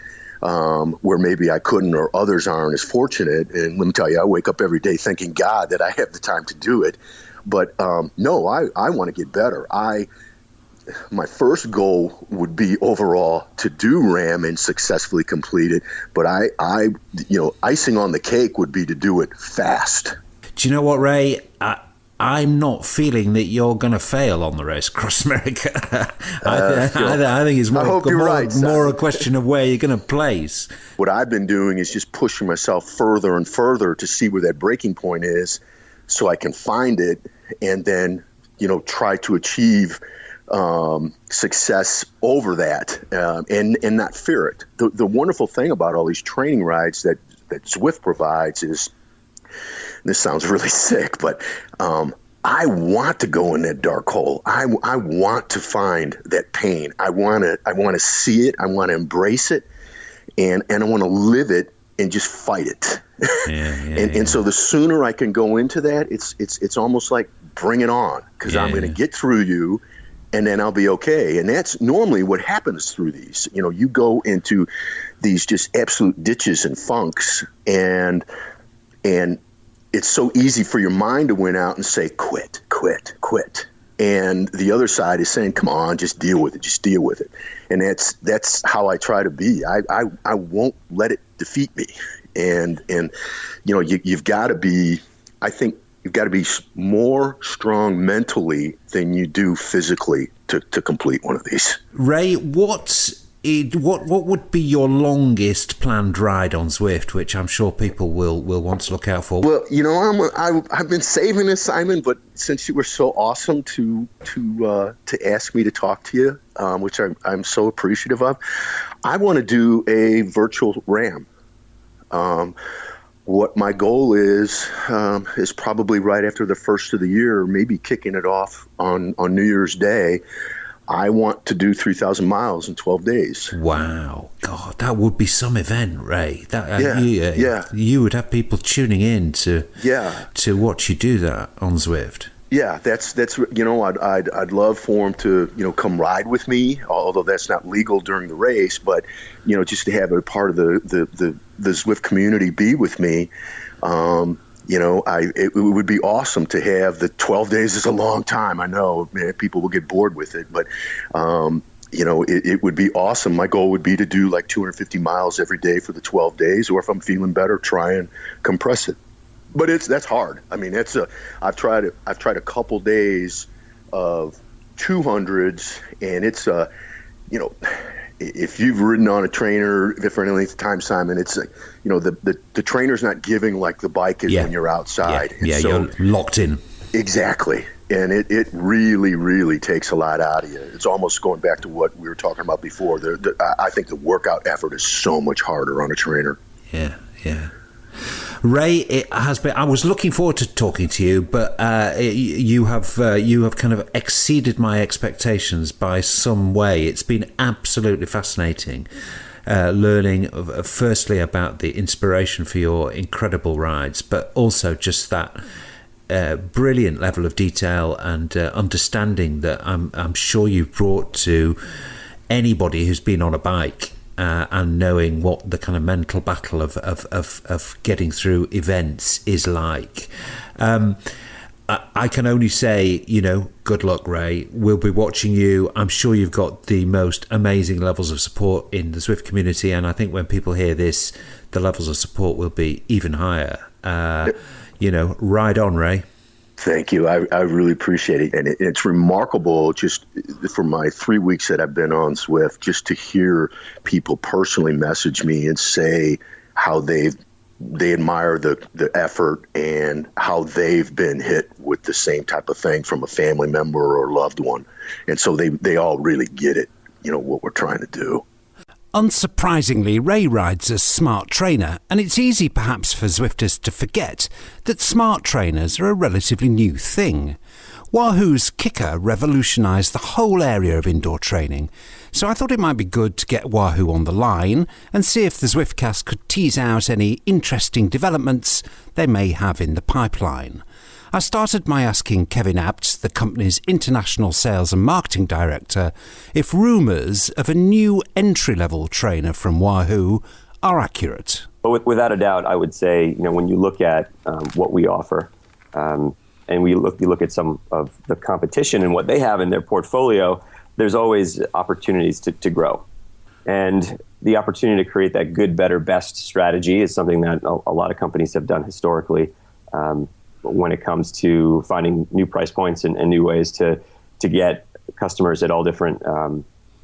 where maybe I couldn't, or others aren't as fortunate. And let me tell you, I wake up every day thanking God that I have the time to do it. But no, I want to get better. My first goal would be overall to do RAM and successfully complete it. But icing on the cake would be to do it fast. Do you know what, Ray? I'm not feeling that you're going to fail on the race across America. I think it's more a question of where you're going to place. What I've been doing is just pushing myself further and further to see where that breaking point is, so I can find it and then, try to achieve success over that and not fear it. The wonderful thing about all these training rides that Zwift provides is, this sounds really sick, but I want to go in that dark hole. I want to find that pain. I want to see it. I want to embrace it, and I want to live it and just fight it. And so the sooner I can go into that, it's almost like bring it on, because I'm going to get through you, and then I'll be okay. And that's normally what happens through these. You go into these just absolute ditches and funks, and it's so easy for your mind to win out and say, quit. And the other side is saying, come on, just deal with it. And that's how I try to be. I won't let it defeat me. And you've got to be, I think you've got to be more strong mentally than you do physically to complete one of these. Ray, what would be your longest planned ride on Zwift, which I'm sure people will want to look out for? Well, I've been saving this, Simon, but since you were so awesome to ask me to talk to you, which I'm so appreciative of, I want to do a virtual RAM. What my goal is probably right after the first of the year, maybe kicking it off on New Year's Day. I want to do 3,000 miles in 12 days. Wow. God, that would be some event, Ray. Yeah. You would have people tuning in to watch you do that on Zwift. Yeah, that's I'd love for them to come ride with me, although that's not legal during the race. But just to have a part of the Zwift community be with me. It would be awesome to have the 12 days is a long time. I know, man, people will get bored with it, but it would be awesome. My goal would be to do like 250 miles every day for the 12 days, or if I'm feeling better, try and compress it. But that's hard. I mean, I've tried a couple days of 200s, and it's if you've ridden on a trainer for any length of time, Simon, it's the trainer's not giving like the bike is when you're outside. Yeah, so, you're locked in. Exactly. And it really, really takes a lot out of you. It's almost going back to what we were talking about before. I think the workout effort is so much harder on a trainer. Yeah. Ray, it has been. I was looking forward to talking to you, but you have kind of exceeded my expectations by some way. It's been absolutely fascinating, learning firstly about the inspiration for your incredible rides, but also just that brilliant level of detail and understanding that I'm sure you've brought to anybody who's been on a bike. And knowing what the kind of mental battle of getting through events is like. I can only say, good luck, Ray. We'll be watching you. I'm sure you've got the most amazing levels of support in the Zwift community, and I think when people hear this, the levels of support will be even higher. Ride on, Ray. Thank you. I really appreciate it. And it's remarkable just for my 3 weeks that I've been on Zwift, just to hear people personally message me and say how they admire the effort and how they've been hit with the same type of thing from a family member or loved one. And so they all really get it, what we're trying to do. Unsurprisingly, Ray rides a smart trainer, and it's easy perhaps for Zwifters to forget that smart trainers are a relatively new thing. Wahoo's Kicker revolutionised the whole area of indoor training, so I thought it might be good to get Wahoo on the line and see if the Zwiftcast could tease out any interesting developments they may have in the pipeline. I started by asking Kevin Abt, the company's international sales and marketing director, if rumours of a new entry-level trainer from Wahoo are accurate. But without a doubt, I would say, when you look at what we offer, and you look at some of the competition and what they have in their portfolio, there's always opportunities to grow. And the opportunity to create that good, better, best strategy is something that a lot of companies have done historically when it comes to finding new price points and new ways to get customers at all different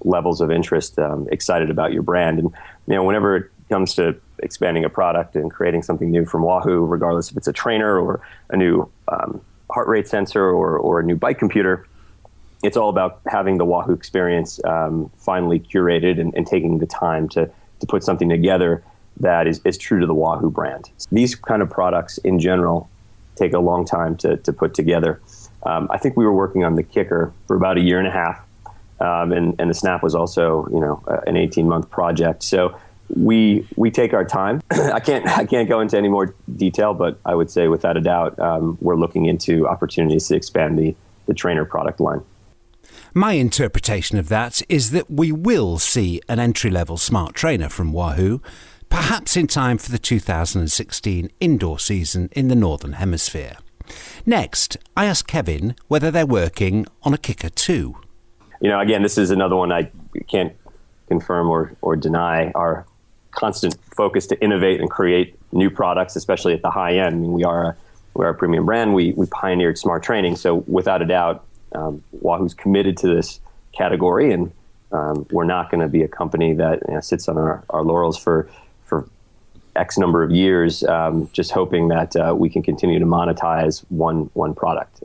levels of interest excited about your brand. And whenever it comes to expanding a product and creating something new from Wahoo, regardless if it's a trainer or a new heart rate sensor or a new bike computer, it's all about having the Wahoo experience finally curated and taking the time to put something together that is true to the Wahoo brand. These kind of products in general take a long time to put together. I think we were working on the Kicker for about a year and a half, and the Snap was also an 18-month project. So we take our time. I can't go into any more detail, but I would say without a doubt we're looking into opportunities to expand the trainer product line. My interpretation of that is that we will see an entry-level smart trainer from Wahoo, perhaps in time for the 2016 indoor season in the Northern Hemisphere. Next, I asked Kevin whether they're working on a Kicker 2. Again, this is another one I can't confirm or deny. Our constant focus to innovate and create new products, especially at the high end. I mean, we're a premium brand. We pioneered smart training. So without a doubt, Wahoo's committed to this category, and we're not going to be a company that sits on our laurels for X number of years, just hoping that we can continue to monetize one product.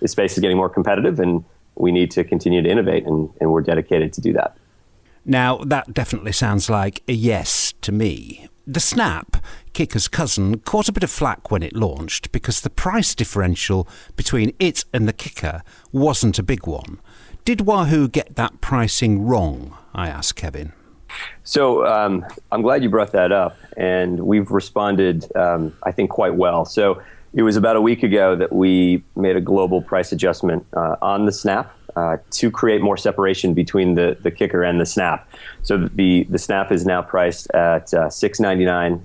This space is getting more competitive, and we need to continue to innovate, and we're dedicated to do that. Now, that definitely sounds like a yes to me. The Snap, Kicker's cousin, caught a bit of flack when it launched because the price differential between it and the Kicker wasn't a big one. Did Wahoo get that pricing wrong? I asked Kevin. So I'm glad you brought that up, and we've responded, I think, quite well. So it was about a week ago that we made a global price adjustment on the Snap to create more separation between the Kicker and the Snap. So the Snap is now priced at $699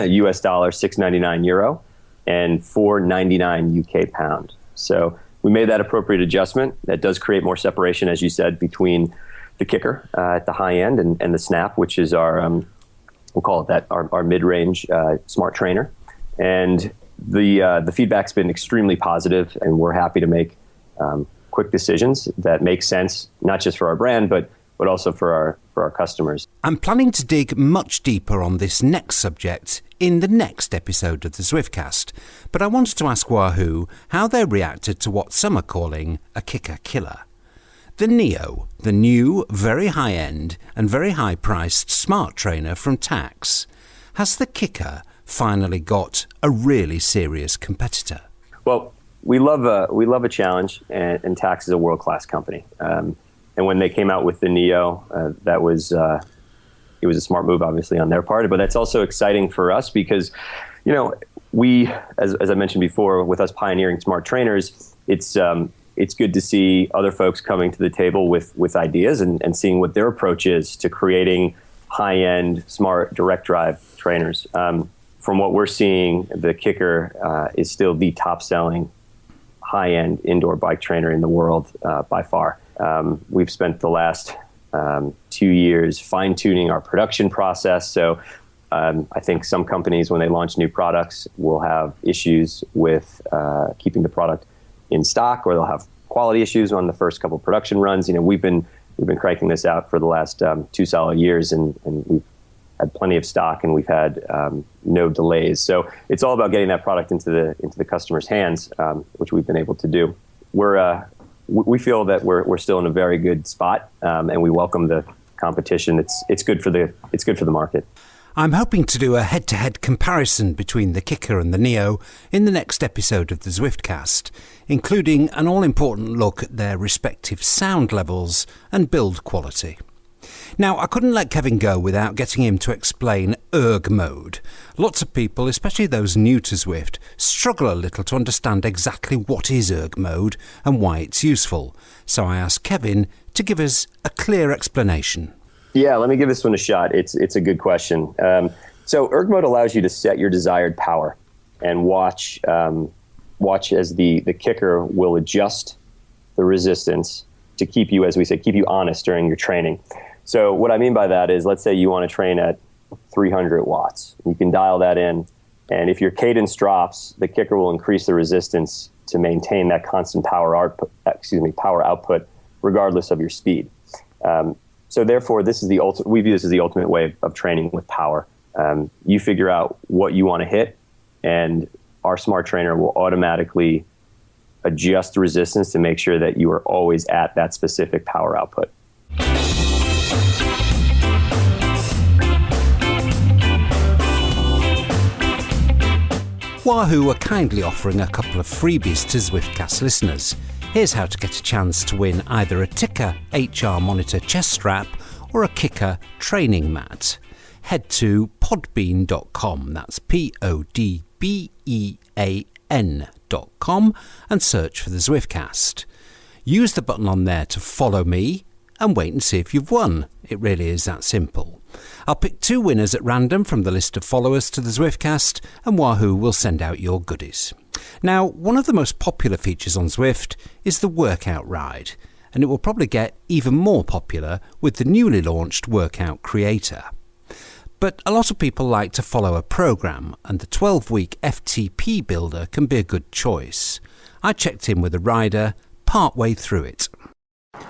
US dollar, €699 euro, and $499 UK pound. So we made that appropriate adjustment. That does create more separation, as you said, between the Kicker at the high end and the Snap, which is our, we'll call it that, our mid-range smart trainer. And the feedback's been extremely positive, and we're happy to make quick decisions that make sense, not just for our brand, but also for our customers. I'm planning to dig much deeper on this next subject in the next episode of the Zwiftcast, but I wanted to ask Wahoo how they reacted to what some are calling a Kicker killer. The Neo, the new, very high-end and very high-priced smart trainer from Tacx. Has the Kicker finally got a really serious competitor? Well, we love a challenge, and Tacx is a world-class company. And when they came out with the Neo, that was it was a smart move, obviously, on their part. But that's also exciting for us because, we, as I mentioned before, with us pioneering smart trainers, it's good to see other folks coming to the table with ideas and seeing what their approach is to creating high-end, smart, direct drive trainers. From what we're seeing, the Kicker is still the top-selling high-end indoor bike trainer in the world by far. We've spent the last 2 years fine-tuning our production process. So I think some companies, when they launch new products, will have issues with keeping the product in stock, or they'll have quality issues on the first couple production runs. We've been cranking this out for the last 2 solid years, and we've had plenty of stock, and we've had no delays. So it's all about getting that product into the customer's hands, which we've been able to do. We feel that we're still in a very good spot, and we welcome the competition. It's good for the market. I'm hoping to do a head-to-head comparison between the Kicker and the Neo in the next episode of the Zwiftcast, including an all-important look at their respective sound levels and build quality. Now, I couldn't let Kevin go without getting him to explain erg mode. Lots of people, especially those new to Zwift, struggle a little to understand exactly what is erg mode and why it's useful. So I asked Kevin to give us a clear explanation. Yeah, let me give this one a shot. It's a good question. So erg mode allows you to set your desired power and watch as the kicker will adjust the resistance to keep you, as we say, keep you honest during your training. So what I mean by that is, let's say you want to train at 300 watts. You can dial that in, and if your cadence drops, the kicker will increase the resistance to maintain that constant power output, regardless of your speed. So therefore, this is we view this as the ultimate way of training with power. You figure out what you want to hit, and our smart trainer will automatically adjust the resistance to make sure that you are always at that specific power output. Wahoo are kindly offering a couple of freebies to Zwiftcast listeners. Here's how to get a chance to win either a Ticker HR Monitor chest strap or a Kicker training mat. Head to podbean.com, that's podbean.com, and search for the Zwiftcast. Use the button on there to follow me and wait and see if you've won. It really is that simple. I'll pick 2 winners at random from the list of followers to the Zwiftcast, and Wahoo will send out your goodies. Now, one of the most popular features on Zwift is the workout ride, and it will probably get even more popular with the newly launched Workout Creator. But a lot of people like to follow a program, and the 12-week FTP Builder can be a good choice. I checked in with a rider partway through it.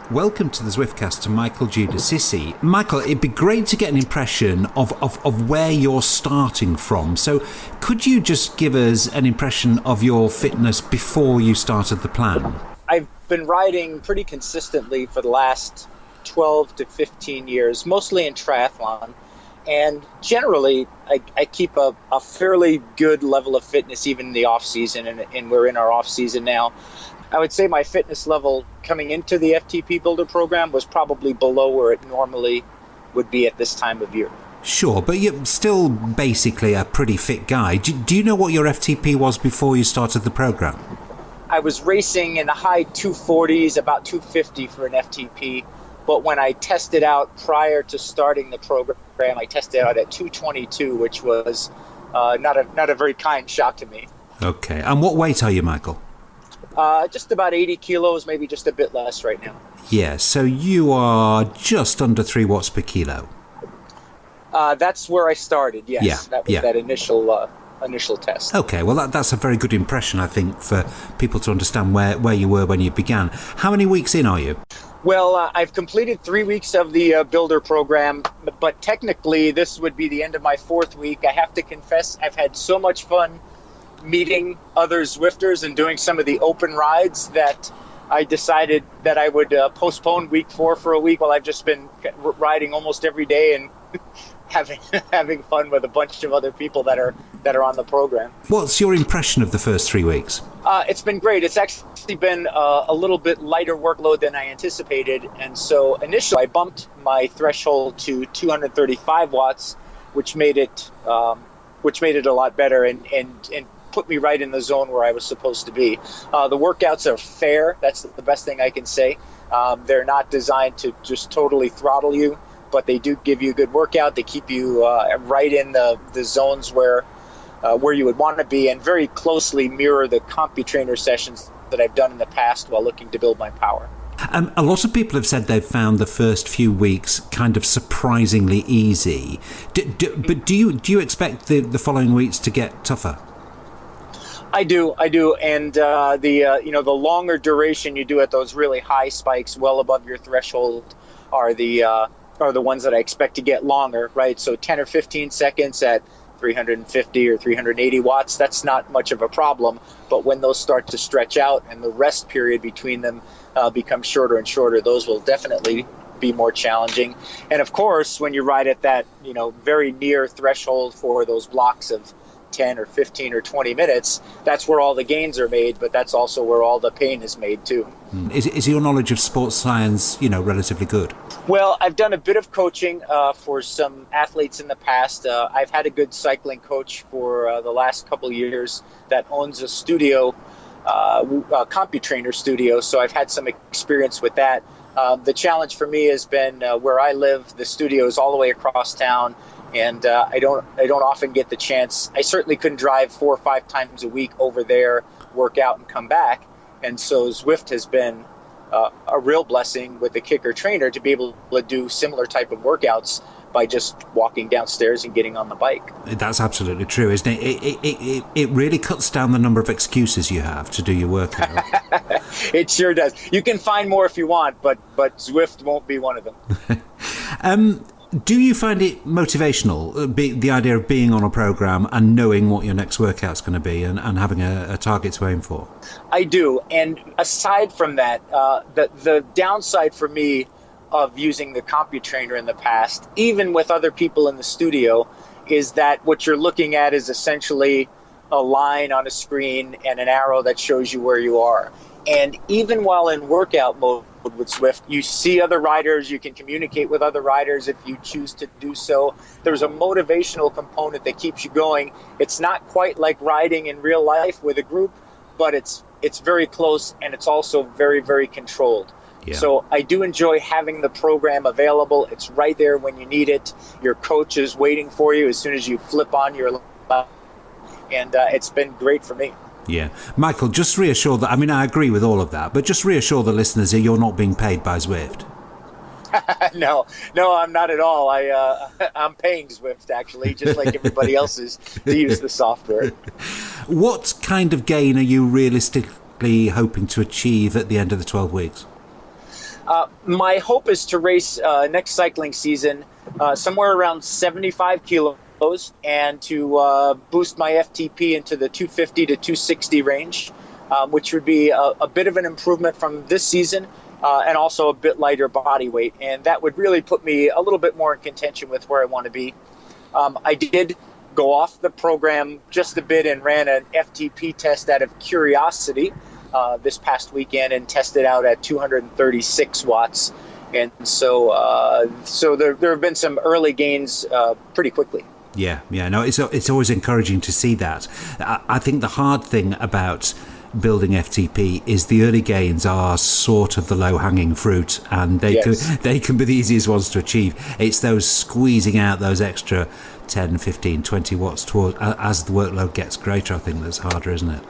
Welcome to the Zwiftcast to Michael Giudicissi. Michael, it'd be great to get an impression of where you're starting from. So could you just give us an impression of your fitness before you started the plan? I've been riding pretty consistently for the last 12 to 15 years, mostly in triathlon. And generally, I keep a fairly good level of fitness even in the off-season, and we're in our off-season now. I would say my fitness level coming into the FTP Builder program was probably below where it normally would be at this time of year. Sure, but you're still basically a pretty fit guy. Do you know what your FTP was before you started the program? I was racing in the high 240s, about 250 for an FTP. But when I tested out prior to starting the program, I tested out at 222, which was not a very kind shock to me. Okay, and what weight are you, Michael? Just about 80 kilos, maybe just a bit less right now. Yeah, so you are just under 3 watts per kilo. That's where I started, yes. Yeah, that was that initial test. Okay, well that's a very good impression, I think, for people to understand where you were when you began. How many weeks in are you? Well, I've completed 3 weeks of the Builder program, but technically this would be the end of my 4th week. I have to confess, I've had so much fun meeting other Zwifters and doing some of the open rides that I decided that I would postpone week 4 for a week while I've just been riding almost every day and having fun with a bunch of other people that are on the program. What's your impression of the first 3 weeks? It's been great. It's actually been a little bit lighter workload than I anticipated, and so initially I bumped my threshold to 235 watts, which made it a lot better and put me right in the zone where I was supposed to be. The workouts are fair. That's the best thing I can say. They're not designed to just totally throttle you, but they do give you a good workout. They keep you right in the zones where you would want to be, and very closely mirror the CompuTrainer sessions that I've done in the past while looking to build my power. A lot of people have said they've found the first few weeks kind of surprisingly easy. But do you expect the following weeks to get tougher? I do, and the longer duration you do at those really high spikes, well above your threshold, are the ones that I expect to get longer, right? So 10 or 15 seconds at 350 or 380 watts, that's not much of a problem. But when those start to stretch out and the rest period between them becomes shorter and shorter, those will definitely be more challenging. And of course, when you ride at that, very near threshold for those blocks of 10 or 15 or 20 minutes, that's where all the gains are made, but that's also where all the pain is made too. Is your knowledge of sports science, relatively good? Well, I've done a bit of coaching for some athletes in the past. I've had a good cycling coach for the last couple of years that owns a studio, a CompuTrainer studio, so I've had some experience with that. The challenge for me has been where I live, the studio is all the way across town, and I don't often get the chance. I certainly couldn't drive 4 or 5 times a week over there, work out, and come back. And so Zwift has been a real blessing with the Kicker trainer to be able to do similar type of workouts by just walking downstairs and getting on the bike. That's absolutely true, isn't it? It really cuts down the number of excuses you have to do your workout. It sure does. You can find more if you want, but Zwift won't be one of them. Do you find it motivational, the idea of being on a program and knowing what your next workout's going to be and having a target to aim for? I do. And aside from that, the downside for me of using the CompuTrainer in the past, even with other people in the studio, is that what you're looking at is essentially a line on a screen and an arrow that shows you where you are. And even while in workout mode with Zwift, you see other riders, you can communicate with other riders if you choose to do so. There's a motivational component that keeps you going. It's not quite like riding in real life with a group, but it's very close, and it's also very, very controlled. Yeah. So I do enjoy having the program available. It's right there when you need it. Your coach is waiting for you as soon as you flip on your laptop, and it's been great for me. Yeah. Michael, just reassure that, I agree with all of that, but just reassure the listeners that you're not being paid by Zwift. No, I'm not at all. I'm paying Zwift, actually, just like everybody else is, to use the software. What kind of gain are you realistically hoping to achieve at the end of the 12 weeks? My hope is to race next cycling season somewhere around 75 kilos and to boost my FTP into the 250 to 260 range, which would be a bit of an improvement from this season and also a bit lighter body weight. And that would really put me a little bit more in contention with where I want to be. I did go off the program just a bit and ran an FTP test out of curiosity this past weekend and tested out at 236 watts. And so there have been some early gains pretty quickly. Yeah, no, it's always encouraging to see that. I think the hard thing about building FTP is the early gains are sort of the low-hanging fruit, and they can be the easiest ones to achieve. It's those squeezing out those extra 10, 15, 20 watts as the workload gets greater, I think that's harder, isn't it?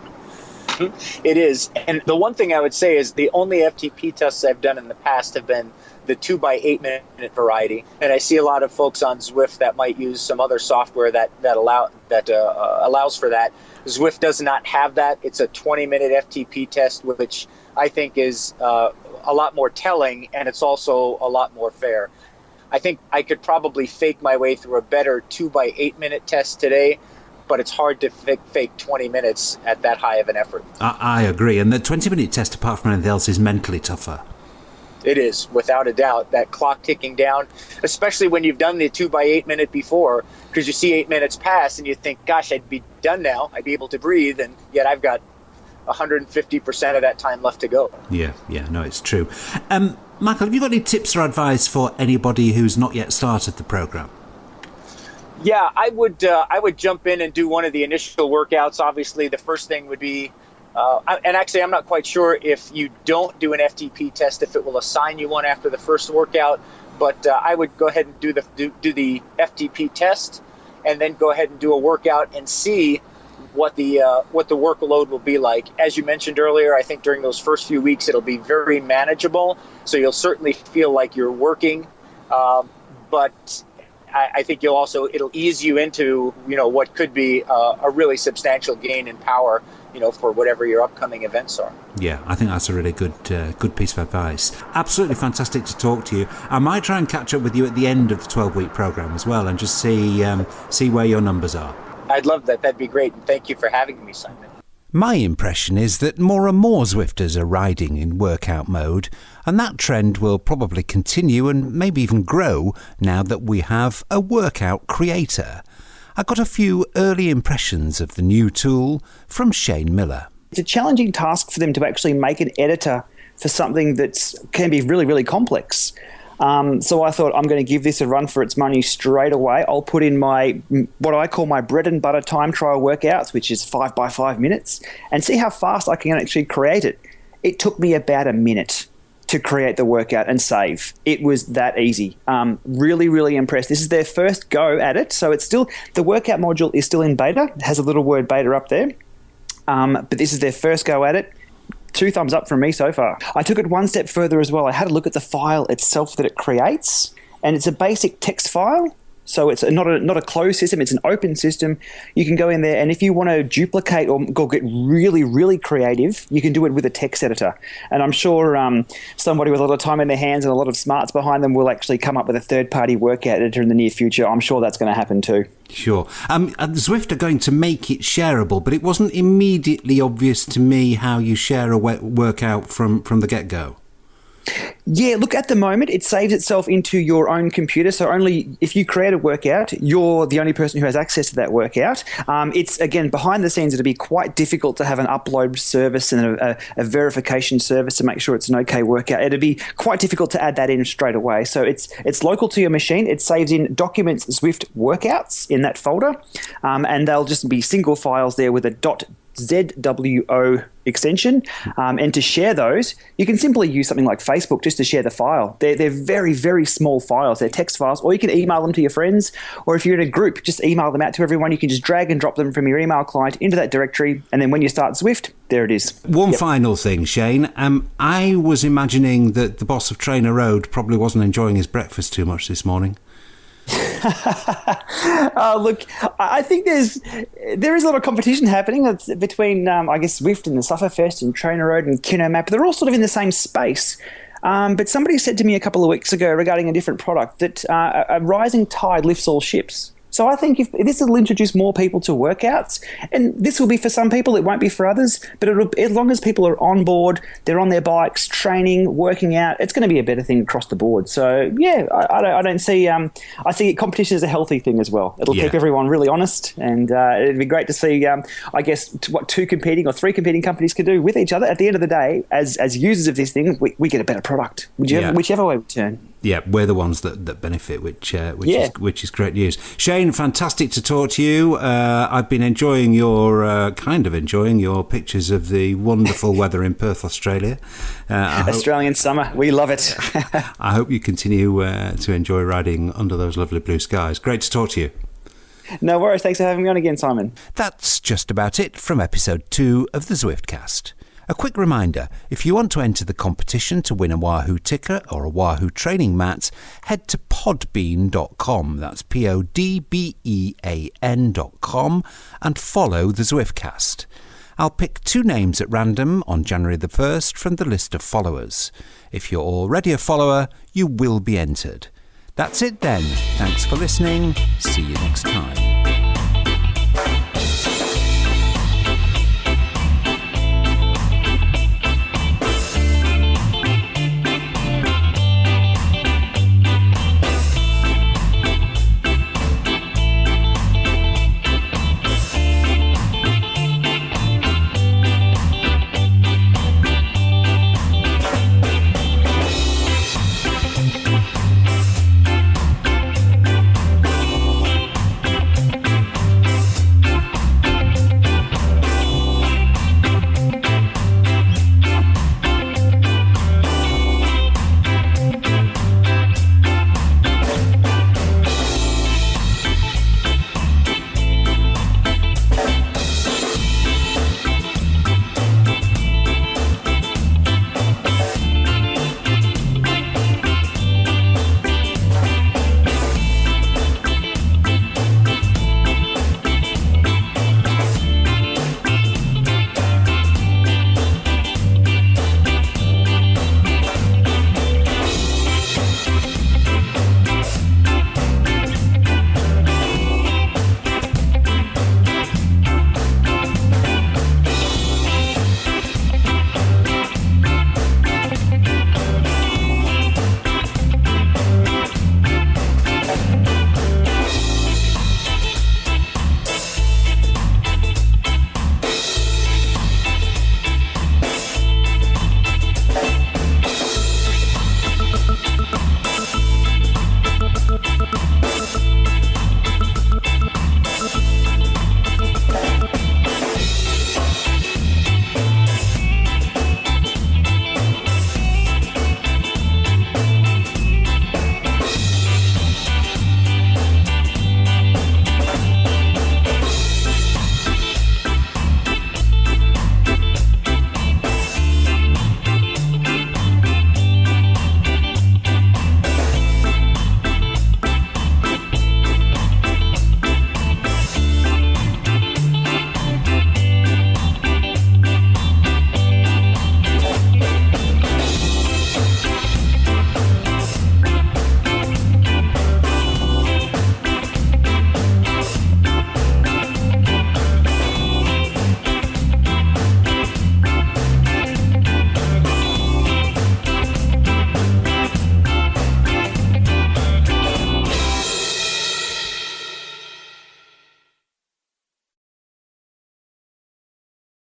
It is. And the one thing I would say is the only FTP tests I've done in the past have been the 2x8 minute variety. And I see a lot of folks on Zwift that might use some other software that allows for that. Zwift does not have that. It's a 20-minute FTP test, which I think is a lot more telling, and it's also a lot more fair. I think I could probably fake my way through a better 2x8 minute test today, but it's hard to fake 20 minutes at that high of an effort. I agree. And the 20-minute test, apart from anything else, is mentally tougher. It is, without a doubt. That clock ticking down, especially when you've done the 2x8 minute before, because you see 8 minutes pass and you think, gosh, I'd be done now. I'd be able to breathe, and yet I've got 150% of that time left to go. Yeah, no, it's true. Michael, have you got any tips or advice for anybody who's not yet started the program? Yeah, I would jump in and do one of the initial workouts. Obviously, the first thing would be, and actually I'm not quite sure if you don't do an FTP test, if it will assign you one after the first workout, but I would go ahead and do the FTP test and then go ahead and do a workout and see what the workload will be like. As you mentioned earlier, I think during those first few weeks it'll be very manageable, so you'll certainly feel like you're working, but I think it'll ease you into, what could be a really substantial gain in power, for whatever your upcoming events are. Yeah, I think that's a really good piece of advice. Absolutely fantastic to talk to you. I might try and catch up with you at the end of the 12-week program as well and just see where your numbers are. I'd love that. That'd be great. And thank you for having me, Simon. My impression is that more and more Zwifters are riding in workout mode, and that trend will probably continue and maybe even grow now that we have a Workout Creator. I got a few early impressions of the new tool from Shane Miller. It's a challenging task for them to actually make an editor for something that can be really, really complex. So I thought I'm going to give this a run for its money straight away. I'll put in what I call my bread and butter time trial workouts, which is 5 by 5 minutes, and see how fast I can actually create it. It took me about a minute to create the workout and save. It was that easy. Really, really impressed. This is their first go at it. So it's still, the workout module is still in beta. It has a little word beta up there. But this is their first go at it. 2 thumbs up from me so far. I took it one step further as well. I had a look at the file itself that it creates, and it's a basic text file. So it's not a closed system, it's an open system. You can go in there, and if you want to duplicate or go get really, really creative, you can do it with a text editor. And I'm sure somebody with a lot of time in their hands and a lot of smarts behind them will actually come up with a third-party workout editor in the near future. I'm sure that's going to happen too. Sure. Zwift are going to make it shareable, but it wasn't immediately obvious to me how you share a workout from the get-go. Yeah, look, at the moment, it saves itself into your own computer. So only if you create a workout, you're the only person who has access to that workout. It's, again, behind the scenes, it'll be quite difficult to have an upload service and a verification service to make sure it's an okay workout. It'll be quite difficult to add that in straight away. So it's local to your machine. It saves in Documents Zwift Workouts in that folder, and they'll just be single files there with a .zwo extension, and to share those, you can simply use something like Facebook just to share the file. They're very, very small files. They're text files, or you can email them to your friends, or if you're in a group, just email them out to everyone. You can just drag and drop them from your email client into that directory, and then when you start Zwift, there it is. One final thing, Shane. I was imagining that the boss of Trainer Road probably wasn't enjoying his breakfast too much this morning. Look, I think there is a lot of competition happening. It's between, I guess, Zwift and the Sufferfest and Trainer Road and Kinomap. They're all sort of in the same space. But somebody said to me a couple of weeks ago regarding a different product that a rising tide lifts all ships. So I think if this will introduce more people to workouts, and this will be for some people, it won't be for others, but as long as people are on board, they're on their bikes, training, working out, it's going to be a better thing across the board. So, yeah, I don't see I see competition as a healthy thing as well. It'll keep everyone really honest, and it'd be great to see, I guess, what 2 competing or 3 competing companies can do with each other. At the end of the day, as users of this thing, we get a better product, whichever way we turn. Yeah, we're the ones that benefit, which is great news. Shane, fantastic to talk to you. I've been enjoying your pictures of the wonderful weather in Perth, Australia. Australian summer, we love it. I hope you continue to enjoy riding under those lovely blue skies. Great to talk to you. No worries. Thanks for having me on again, Simon. That's just about it from episode 2 of the Zwiftcast. A quick reminder, if you want to enter the competition to win a Wahoo ticker or a Wahoo training mat, head to podbean.com, that's podbean.com, and follow the Zwiftcast. I'll pick 2 names at random on January the 1st from the list of followers. If you're already a follower, you will be entered. That's it then. Thanks for listening. See you next time.